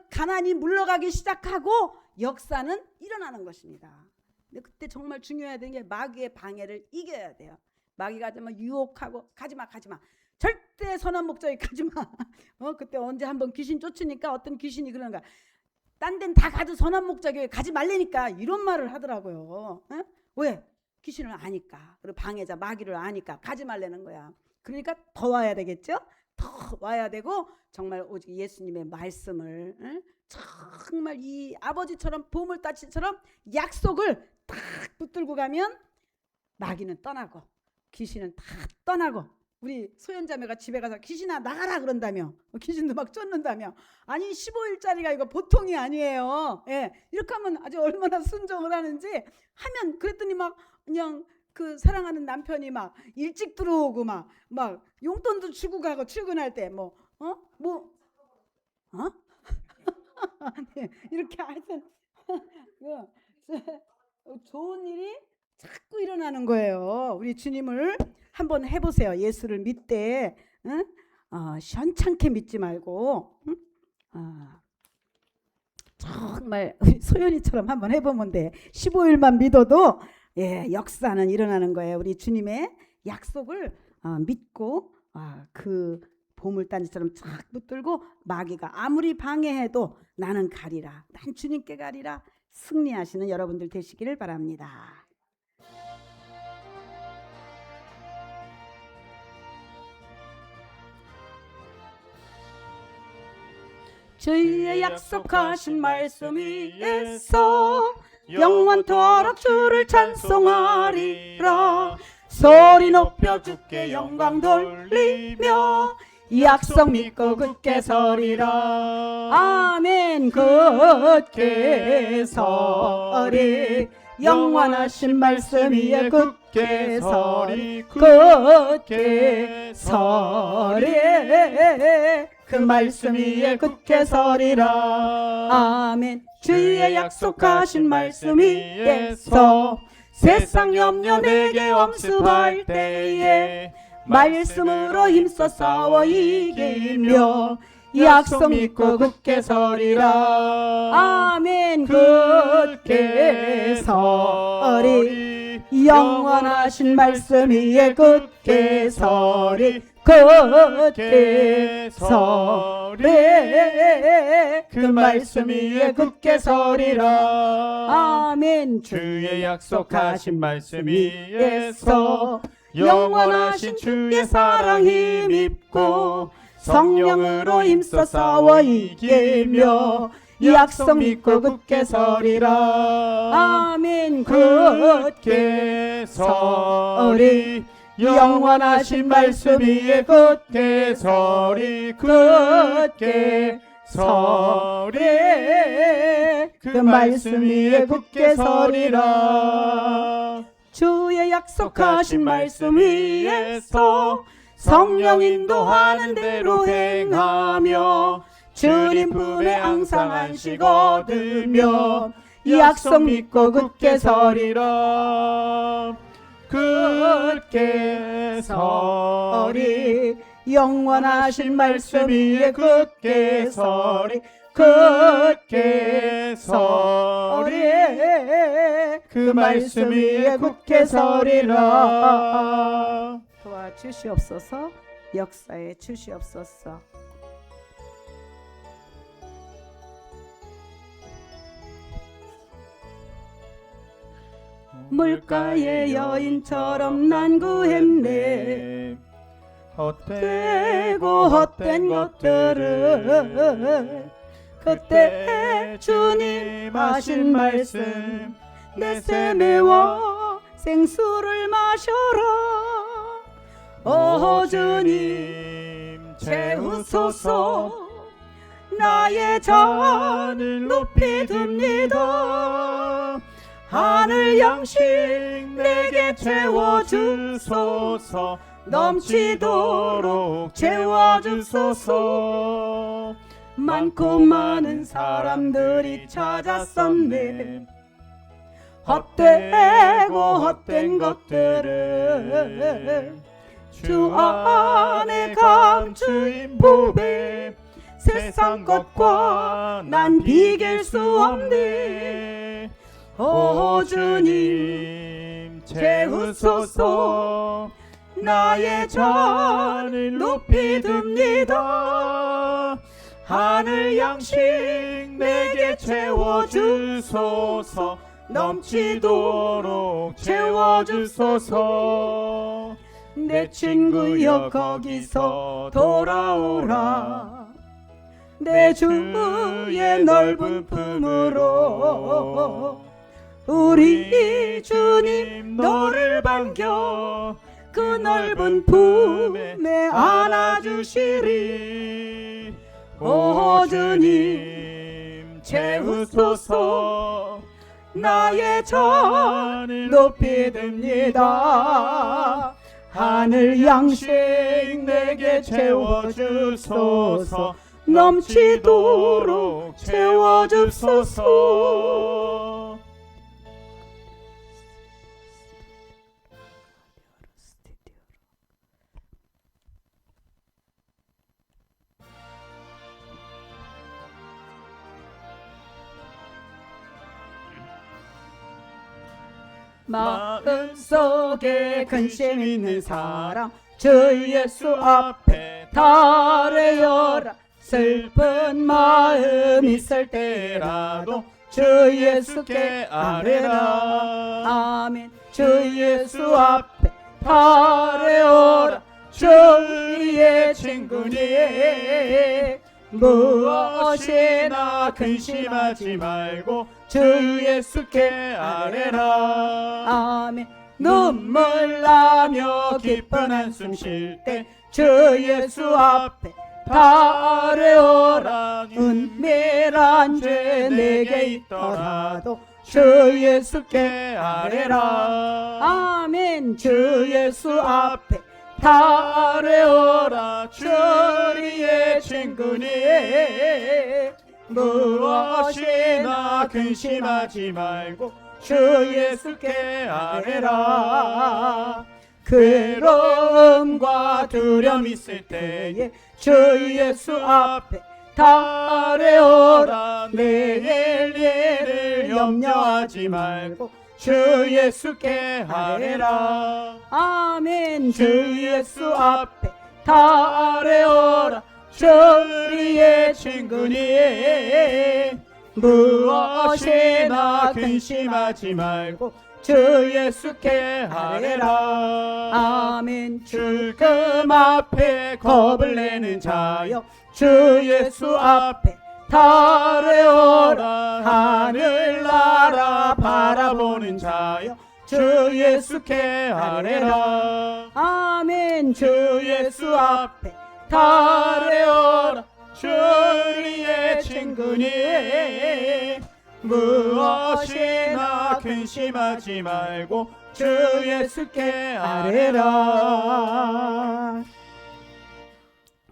Speaker 1: 가난이 물러가기 시작하고, 역사는 일어나는 것입니다. 근데 그때 정말 중요해야 되는 게 마귀의 방해를 이겨야 돼요. 마귀가 정말 유혹하고 가지마 절대 선한 목적에 가지마. 그때 언제 한번 귀신 쫓으니까 어떤 귀신이 그러는가, 딴 데는 다 가도 선한 목적에 가지 말라니까, 이런 말을 하더라고요. 왜? 귀신을 아니까, 그리고 방해자 마귀를 아니까 가지 말라는 거야. 그러니까 더 와야 되겠죠. 더 와야 되고, 정말 오직 예수님의 말씀을, 정말 이 아버지처럼 보물다치처럼 약속을 딱 붙들고 가면 마귀는 떠나고 귀신은 다 떠나고. 우리 소연자매가 집에 가서 귀신아 나가라 그런다며, 귀신도 막 쫓는다며. 아니 15일짜리가 이거 보통이 아니에요. 예, 이렇게 하면 아주 얼마나 순종을 하는지 하면, 그랬더니 막 그냥 그 사랑하는 남편이 막 일찍 들어오고 막 용돈도 주고 가고, 출근할 때 네, 이렇게 하여튼 좋은 일이 자꾸 일어나는 거예요. 우리 주님을 한번 해보세요. 예수를 믿되 시원찮게 믿지 말고, 정말 우리 소연이처럼 한번 해보면 돼. 15일만 믿어도 역사는 일어나는 거예요. 우리 주님의 약속을 믿고 그 보물단지처럼 착 붙들고, 마귀가 아무리 방해해도 나는 가리라, 난 주님께 가리라, 승리하시는 여러분들 되시기를 바랍니다. 주의 약속하신 말씀 위에서 영원토록 주를 찬송하리라. 소리 높여 주께 영광 돌리며 약속 믿고 굳게 서리라. 아멘. 굳게 서리. 영원하신 말씀 위에 굳게 서리. 굳게 서리. 그 말씀 위에 굳게 서리라. 아멘. 주의 약속하신 말씀 위에서 세상 염려 내게 엄습할 때에 말씀으로 힘써 싸워 이기며 약속 믿고 굳게 서리라. 아멘. 굳게 서리. 영원하신 말씀 위에 굳게 서리. 굳게 서리. 그 말씀 위에 굳게 서리라. 아멘.
Speaker 2: 주의 약속하신 말씀 위에서 영원하신 주의 사랑 힘입고 성령으로 힘써 싸워 이기며 약속 믿고 굳게 서리라.
Speaker 1: 아멘.
Speaker 2: 굳게 서리. 영원하신 말씀 위에 굳게 서리. 굳게 서리. 그 말씀 위에 굳게 서리라.
Speaker 1: 주의 약속하신 말씀 위에서 성령 인도하는 대로 행하며 주님 품에 항상 안식 얻으며 약속 믿고 굳게 서리라.
Speaker 2: 굳게 서리
Speaker 1: 영원하신 말씀 위에 굳게 서리
Speaker 2: 굳게 서리 그 말씀 위에 굳게 서리라.
Speaker 1: 도와주시옵소서. 역사에 주시옵소서. 물가의 여인처럼 난 구했네.
Speaker 2: 헛되고 헛된 것들을
Speaker 1: 그때 주님 하신 말씀 내세 메워 생수를 마셔라. 오 주님 채우소서. 나의 잔을 높이 듭니다. 하늘 양식 내게 채워주소서. 넘치도록 채워주소서. 많고 많은 사람들이 찾았었네. 헛되고 헛된 것들을 주 안에 감추인 보배 세상 것과 난 비길 수 없네. 오 주님 채우소서. 나의 잔을 높이 듭니다. 하늘 양식 내게 채워주소서. 넘치도록 채워주소서. 내 친구여 거기서 돌아오라. 내 주의 넓은 품으로 우리 주님 너를 반겨 그 넓은 품에 안아주시리. 오 주님 채우소서. 나의 잔을 높이 듭니다. 하늘 양식 내게 채워주소서. 넘치도록 채워주소서. 마음속에 근심 있는 사람 주 예수 앞에 달래어라. 슬픈 마음 있을 때라도 주 예수께 아뢰라. 아멘. 주 예수 앞에 달래어라. 주 우리의 친구니 무엇이나 근심하지 말고 주 예수께 아뢰라. 아멘. 눈물 나며 기쁜 한숨 쉴 때 주 예수 앞에 아뢰어라. 은밀한 죄 내게 있더라도 주 예수께 아뢰라. 아멘. 주 예수 앞에 아뢰어라. 주 우리의 친구니 무엇이나 근심하지 말고 주 예수께 아뢰라. 괴로움과 두려움 있을 때에 주 예수 앞에 아뢰어라. 내일 일을 염려하지 말고 주 예수께 아뢰라. 아멘. 주 예수 앞에 아뢰어라. 주 우리의 친구니 무엇이나 근심하지 말고 주 예수께 아뢰라. 아멘. 죽음 앞에 겁을 내는 자여 주 예수 앞에 아뢰어라. 하늘나라 바라보는 자여 주 예수께 아뢰라. 아멘. 주 예수 앞에 아뢰어라. 주 우리의 친구니 무엇이나
Speaker 2: 근심하지 말고 주 예수께 아뢰라.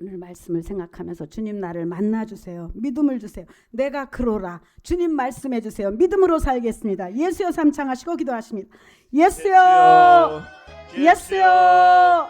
Speaker 1: 오늘 말씀을 생각하면서 주님 나를 만나주세요. 믿음을 주세요. 내가 그러라. 주님 말씀해 주세요. 믿음으로 살겠습니다. 예수여 삼창하시고 기도하십니다. 예수여, 예수여,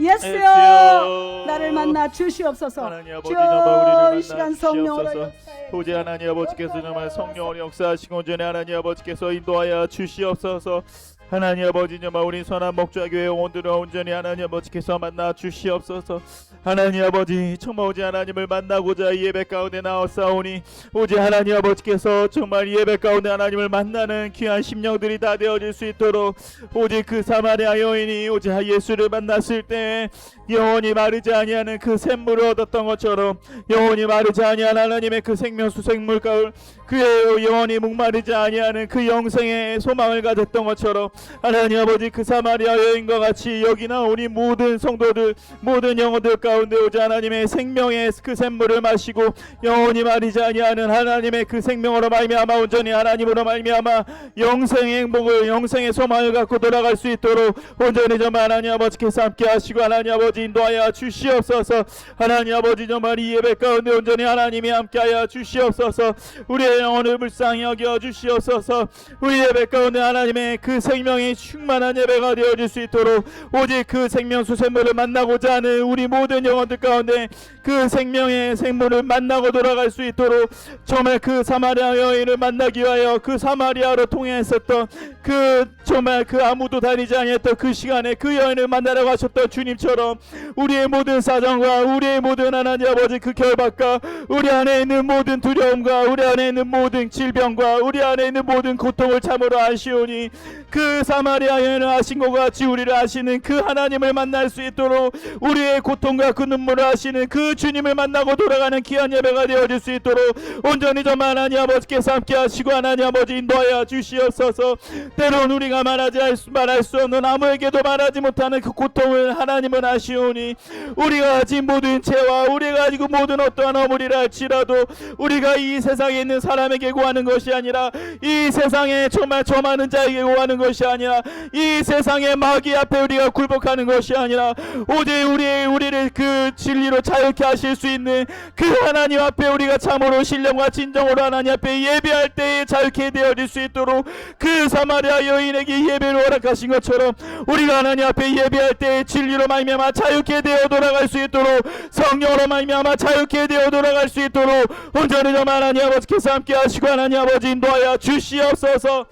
Speaker 1: 예수여, 나를 만나 주시옵소서.
Speaker 2: 하나님 아버지
Speaker 1: 주여,
Speaker 2: 정말
Speaker 1: 이
Speaker 2: 우리를
Speaker 1: 시간
Speaker 2: 만나
Speaker 1: 성령으로
Speaker 2: 주시옵소서.
Speaker 1: 역사해
Speaker 2: 오직 하나님 아버지께서 정말 성령으로 역사하시고 전에 하나님 아버지께서 인도하여 주시옵소서. 하나님 아버지 정말 우리 선한 목자교회 영혼들을 온전히 하나님 아버지께서 만나 주시옵소서. 하나님 아버지 정말 오직 하나님을 만나고자 이 예배 가운데 나왔사오니 오직 하나님 아버지께서 정말 이 예배 가운데 하나님을 만나는 귀한 심령들이 다 되어질 수 있도록 오직 그 사마리아 여인이 오직 예수를 만났을 때 영원히 마르지 아니하는 그 샘물을 얻었던 것처럼 영원히 마르지 아니한 하나님의 그 생명수생물 가을 그의 영원히 목마르지 아니하는 그 영생의 소망을 가졌던 것처럼 하나님 아버지 그 사마리아 여인과 같이 여기 나오니 모든 성도들 모든 영혼들 가운데 오지 하나님의 생명의 그 샘물을 마시고 영원히 마르지 아니하는 하나님의 그 생명으로 말미암아 온전히 하나님으로 말미암아 영생의 행복을 영생의 소망을 갖고 돌아갈 수 있도록 온전히 정말 하나님 아버지께서 함께 하시고 하나님 아버지 인도하여 주시옵소서. 하나님 아버지 정말 이 예배 가운데 온전히 하나님이 함께하여 주시옵소서. 우리의 영혼을 불쌍히 여겨 주시옵소서. 우리 예배 가운데 하나님의 그 생명이 충만한 예배가 되어질 수 있도록 오직 그 생명수 샘물을 만나고자 하는 우리 모든 영혼들 가운데 그 생명의 생물을 만나고 돌아갈 수 있도록 정말 그 사마리아 여인을 만나기 위하여 그 사마리아로 통행했었던 그 정말 그 아무도 다니지 아니했던 그 시간에 그 여인을 만나러 가셨던 주님처럼 우리의 모든 사정과 우리의 모든 하나님 아버지 그 결박과 우리 안에 있는 모든 두려움과 우리 안에 있는 모든 질병과 우리 안에 있는 모든 고통을 참으로 아시오니 그 사마리아 여인을 아신 것 같이 우리를 아시는 그 하나님을 만날 수 있도록 우리의 고통과 그 눈물을 아시는 그 주님을 만나고 돌아가는 귀한 예배가 되어질 수 있도록 온전히 정말 하나님 아버지께서 함께 하시고 하나님 아버지 인도하여 주시옵소서. 때론 우리가 말할 수 없는 아무에게도 말하지 못하는 그 고통을 하나님은 아시오니 우리가 가진 모든 죄와 우리가 가지고 모든 어떠한 어물이라 할지라도 우리가 이 세상에 있는 사람에게 구하는 것이 아니라 이 세상에 정말 저 많은 자에게 구하는 것이 아니라 이 세상의 마귀 앞에 우리가 굴복하는 것이 아니라 오직 우리를 그 진리로 자유케 하실 수 있는 그 하나님 앞에 우리가 참으로 신령과 진정으로 하나님 앞에 예배할 때에 자유케 되어질 수 있도록 그 사마리아 여인에게 예배를 허락하신 것처럼 우리가 하나님 앞에 예배할 때에 진리로 말미암아 자유케 되어 돌아갈 수 있도록 성령으로 말미암아 자유케 되어 돌아갈 수 있도록 온전히 좀 하나님 아버지께서 함께 하시고 하나님 아버지 인도하여 주시옵소서.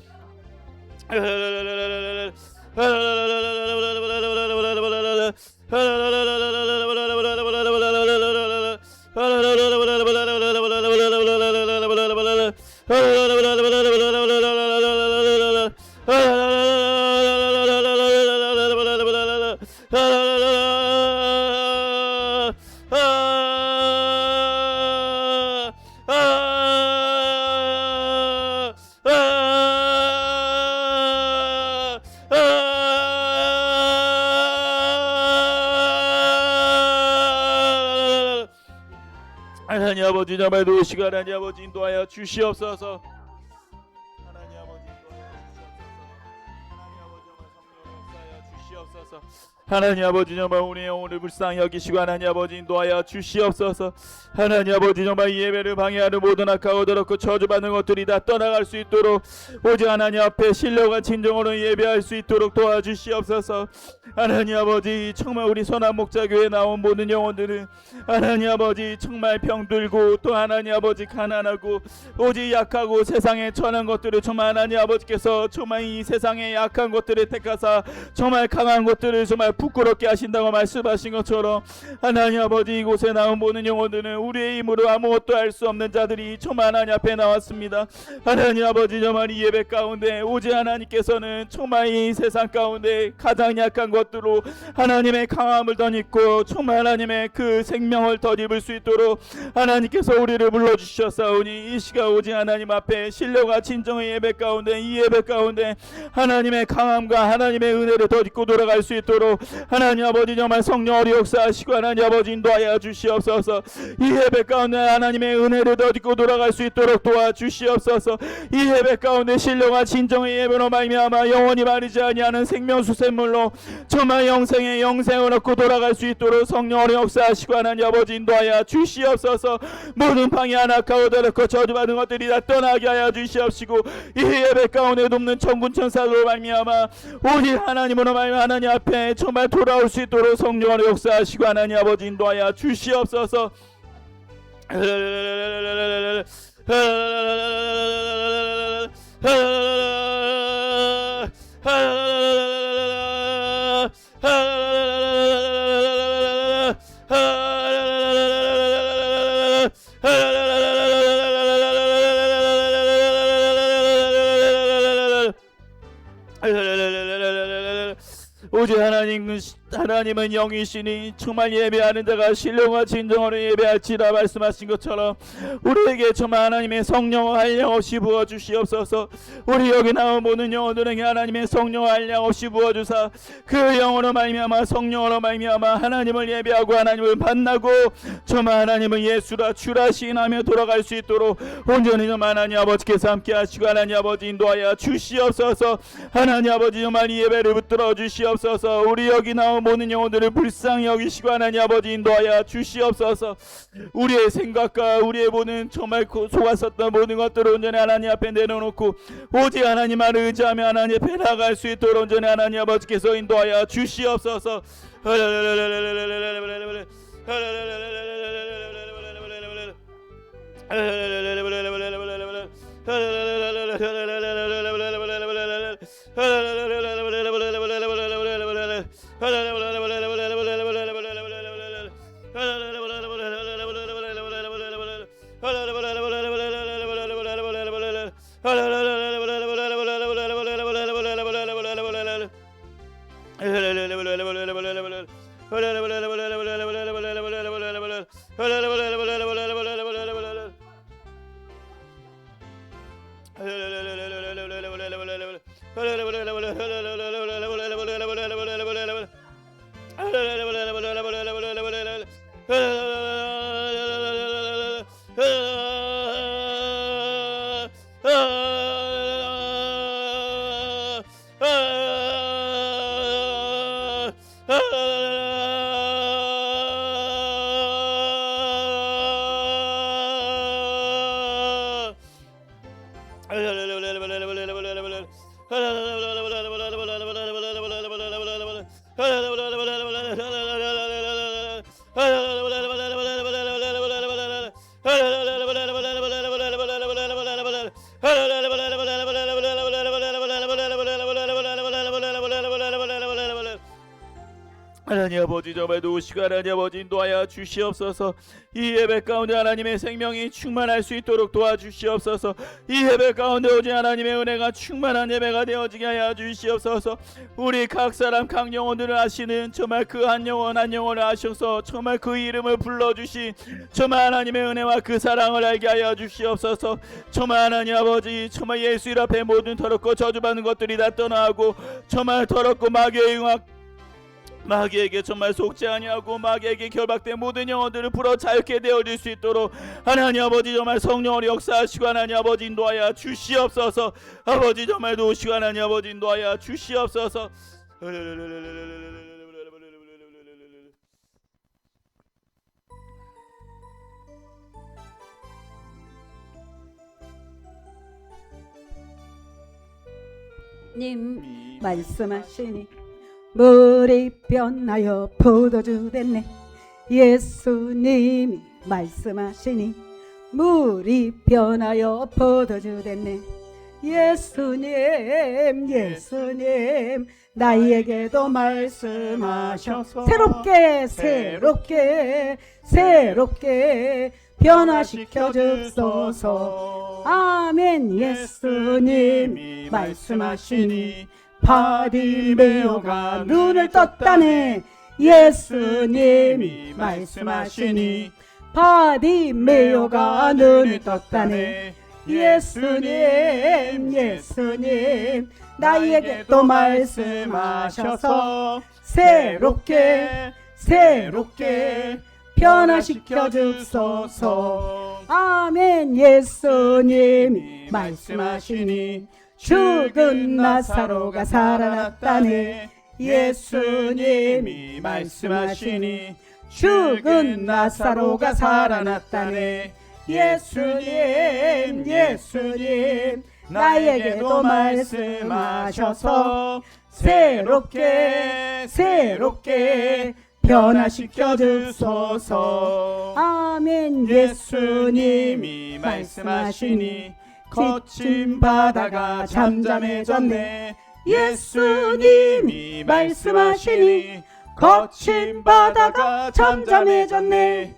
Speaker 2: 하나님 아버지 정말 도우시고 하나님 아버지 인도하여 주시옵소서. 하나님 아버지 인도하여 주시옵소서. 하나님 아버지 정말 성령을 역사하여 주시옵소서. 하나님 아버지 정말 우리의 영혼을 불쌍히 여기시고 하나님 아버지 인도하여 주시옵소서. 하나님 아버지 정말 이 예배를 방해하는 모든 악하고 더럽고 저주받는 것들이 다 떠나갈 수 있도록 오직 하나님 앞에 신령과 진정으로 예배할 수 있도록 도와주시옵소서. 하나님 아버지 정말 우리 선한 목자교회에 나온 모든 영혼들은 하나님 아버지 정말 병들고 또 하나님 아버지 가난하고 오직 약하고 세상에 처한 것들을 정말 하나님 아버지께서 정말 이 세상의 약한 것들을 택하사 정말 강한 것들을 정말 부끄럽게 하신다고 말씀하신 것처럼 하나님 아버지 이곳에 나온 모든 영혼들은 우리의 힘으로 아무것도 할 수 없는 자들이 정말 하나님 앞에 나왔습니다. 하나님 아버지 정말 이 예배 가운데 오직 하나님께서는 정말 이 세상 가운데 가장 약한 것들로 하나님의 강함을 덧입고 정말 하나님의 그 생명을 덧입을 수 있도록 하나님께서 우리를 불러주셨사오니 이 시간 오직 하나님 앞에 신령과 진정의 예배 가운데 이 예배 가운데 하나님의 강함과 하나님의 은혜를 덧입고 돌아갈 수 있도록 하나님 아버지 정말 성령으로 역사하시고 하나님 아버지 인도하여 주시옵소서. 이 예배 가운데 하나님의 은혜를 더딛고 돌아갈 수 있도록 도와주시옵소서. 이 예배 가운데 신령한 진정의 예배로 말미암아 영원히 마르지 아니하는 생명수 샘물로 정말 영생의 영생을 얻고 돌아갈 수 있도록 성령으로 역사하시고 하나님 아버지 인도하여 주시옵소서. 모든 방해 안악하고 더럽고 저주받은 것들이 다 떠나게 하여 주시옵시고 이 예배 가운데 돕는 천군 천사로 말미암아 오직 하나님으로 말미암아 하나님 앞에 정말 돌아올 수 있도록 성령으로 역사하시고 하나님 아버지 인도하여 주시옵소서. 오직 하나님은 영이시니 정말 예배하는 자가 신령과 진정으로 예배할지라 말씀하신 것처럼 우리에게 정말 하나님의 성령과 한량 없이 부어주시옵소서. 우리 여기 나온 모든 영혼들에게 하나님의 성령과 한량 없이 부어주사 그 영으로 말미암아 성령으로 말미암아 하나님을 예배하고 하나님을 만나고 정말 하나님을 예수라 주라 시인하며 돌아갈 수 있도록 온전히 정말 하나님 아버지께서 함께 하시고 하나님 아버지 인도하여 주시옵소서. 하나님 아버지 정말 이 예배를 붙들어 주시옵소서. 우리 여기 나온 모든 영혼들을 불쌍히 여기시고 하나님 아버지 인도하여 주시옵소서. 우리의 생각과 우리의 모든 정말 속았었던 모든 것들을 온전히 하나님 앞에 내려놓고 오직 하나님을 의지하며 하나님 앞에 나아갈 수 있도록 온전히 하나님 아버지께서 인도하여 주시옵소서. 하나님 아버지 정말 도우시고 하나님 아버지 인도하여 주시옵소서. 이 예배 가운데 하나님의 생명이 충만할 수 있도록 도와주시옵소서. 이 예배 가운데 오직 하나님의 은혜가 충만한 예배가 되어지게 하여 주시옵소서. 우리 각 사람 각 영혼들을 아시는 정말 그 한 영혼 한 영혼을 아셔서 정말 그 이름을 불러주신 정말 하나님의 은혜와 그 사랑을 알게 하여 주시옵소서. 정말 하나님 아버지 정말 예수 일 앞에 모든 더럽고 저주받는 것들이 다 떠나고 정말 더럽고 마귀의 융합 마귀에게 정말 속지 아니하고 마귀에게 결박된 모든 영혼들을 풀어 자유케 되어질 수 있도록 하나님 아버지 정말 성령으로 역사하시고 하나님 아버지 인도하여 주시옵소서. 아버지 정말 도우시고 하나님 아버지 인도하여 주시옵소서.
Speaker 1: 님 말씀하시니 물이 변하여 포도주 됐네. 예수님이 말씀하시니 물이 변하여 포도주 됐네. 예수님 예수님 나에게도 말씀하셔서 새롭게 변화시켜 줍소서. 아멘. 예수님이 말씀하시니 바디메오가 눈을 떴다네. 예수님이 말씀하시니 바디메오가 눈을 떴다네. 예수님 나에게 또 말씀하셔서 새롭게 변화시켜 주소서. 아멘. 예수님이 말씀하시니 죽은 나사로가 살아났다네. 예수님이 말씀하시니 죽은 나사로가 살아났다네. 예수님 나에게도 말씀하셔서 새롭게 변화시켜 주소서. 아멘. 예수님이 말씀하시니 거친 바다가 잠잠해졌네. 예수님이 말씀하시니 거친 바다가 잠잠해졌네.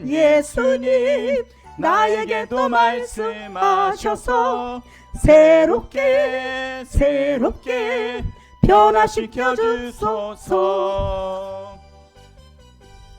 Speaker 1: 예수님 나에게도 말씀하셔서 새롭게 변화시켜 주소서.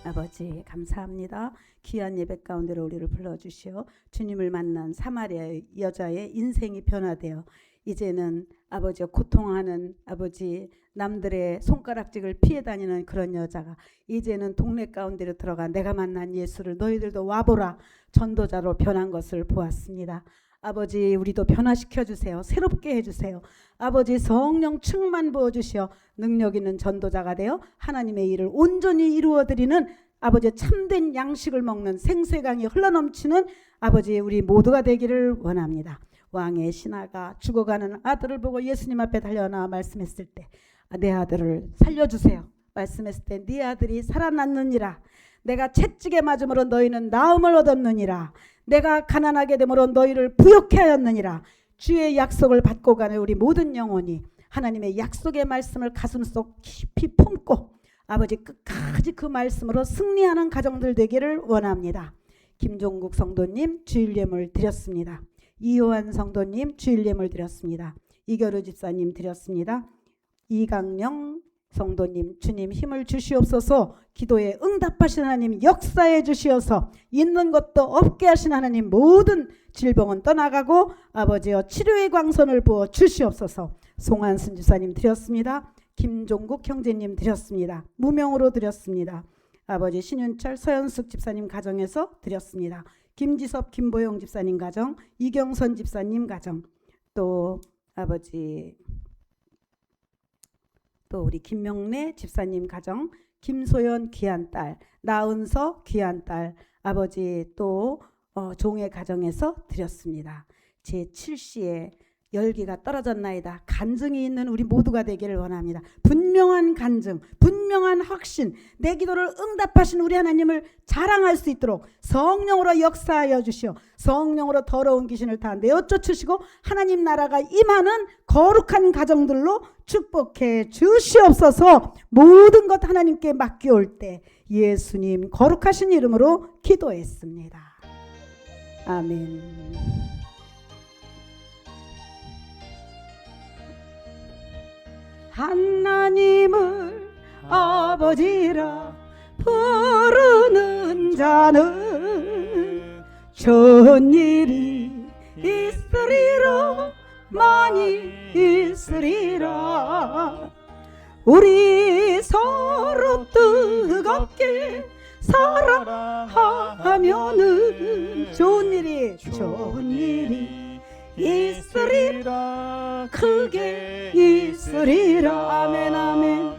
Speaker 1: 아버지 감사합니다. 귀한 예배 가운데로 우리를 불러주시어 주님을 만난 사마리아 여자의 인생이 변화되어 이제는 아버지가 고통하는 아버지 남들의 손가락질을 피해 다니는 그런 여자가 이제는 동네 가운데로 들어가 내가 만난 예수를 너희들도 와보라 전도자로 변한 것을 보았습니다. 아버지 우리도 변화시켜 주세요. 새롭게 해주세요. 아버지 성령 충만 부어주시어 능력 있는 전도자가 되어 하나님의 일을 온전히 이루어드리는 아버지 참된 양식을 먹는 생수강이 흘러넘치는 아버지 우리 모두가 되기를 원합니다. 왕의 신하가 죽어가는 아들을 보고 예수님 앞에 달려나와 말씀했을 때 내 아들을 살려주세요 말씀했을 때 네 아들이 살아났느니라. 내가 채찍에 맞음으로 너희는 나음을 얻었느니라. 내가 가난하게 됨으로 너희를 부욕해 하였느니라. 주의 약속을 받고 가는 우리 모든 영혼이 하나님의 약속의 말씀을 가슴속 깊이 품고 아버지 끝까지 그 말씀으로 승리하는 가정들 되기를 원합니다. 김종국 성도님 주일 예물 드렸습니다. 이효한 성도님 주일 예물 드렸습니다. 이결우 집사님 드렸습니다. 이강령 성도님 주님 힘을 주시옵소서. 기도에 응답하신 하나님 역사해 주시어서 있는 것도 없게 하신 하나님 모든 질병은 떠나가고 아버지여 치료의 광선을 부어 주시옵소서. 송한순 집사님 드렸습니다. 김종국 형제님 드렸습니다. 무명으로 드렸습니다. 아버지 신윤철 서현숙 집사님 가정에서 드렸습니다. 김지섭 김보영 집사님 가정, 이경선 집사님 가정, 또 아버지 또 우리 김명래 집사님 가정, 김소연 귀한 딸, 나은서 귀한 딸, 아버지 또 종의 가정에서 드렸습니다. 제7시에 열기가 떨어졌나이다. 간증이 있는 우리 모두가 되기를 원합니다. 분명한 간증, 분명한 확신, 내 기도를 응답하신 우리 하나님을 자랑할 수 있도록 성령으로 역사하여 주시오. 성령으로 더러운 귀신을 다 내어 쫓으시고 하나님 나라가 임하는 거룩한 가정들로 축복해 주시옵소서. 모든 것 하나님께 맡겨올 때 예수님 거룩하신 이름으로 기도했습니다. 아멘. 하나님을 아버지라 부르는 자는 좋은 일이 있으리라. 많이 있으리라. 우리 서로 뜨겁게 사랑하면은 좋은 일이 있으리라. 크게 있으리라. 아멘 아멘.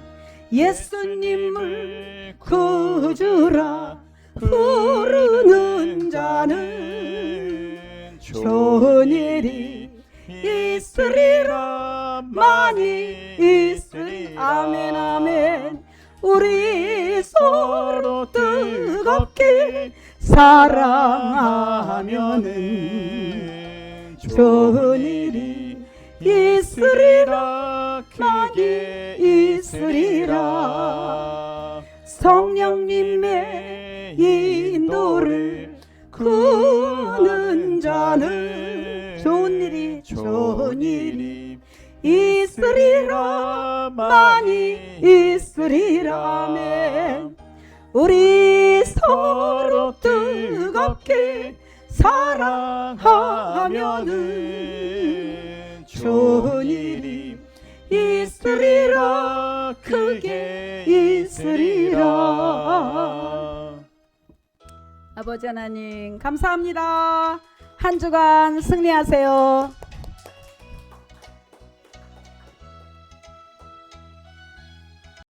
Speaker 1: 예수님을 구주라 부르는 자는 좋은 일이 있으리라. 많이 있으리라. 아멘 아멘. 우리 서로 뜨겁게 사랑하면은 좋은 일이 있으리라. 크게 있으리라. 성령님의 인도를 구는 자는 좋은 일이 있으리라. 많이 있으리라. 아멘. 우리 서로 뜨겁게 사랑하면은 좋은 일이 있으리라.
Speaker 2: 있으리라 크게 있으리라.
Speaker 1: 아버지 하나님 감사합니다. 한 주간 승리하세요.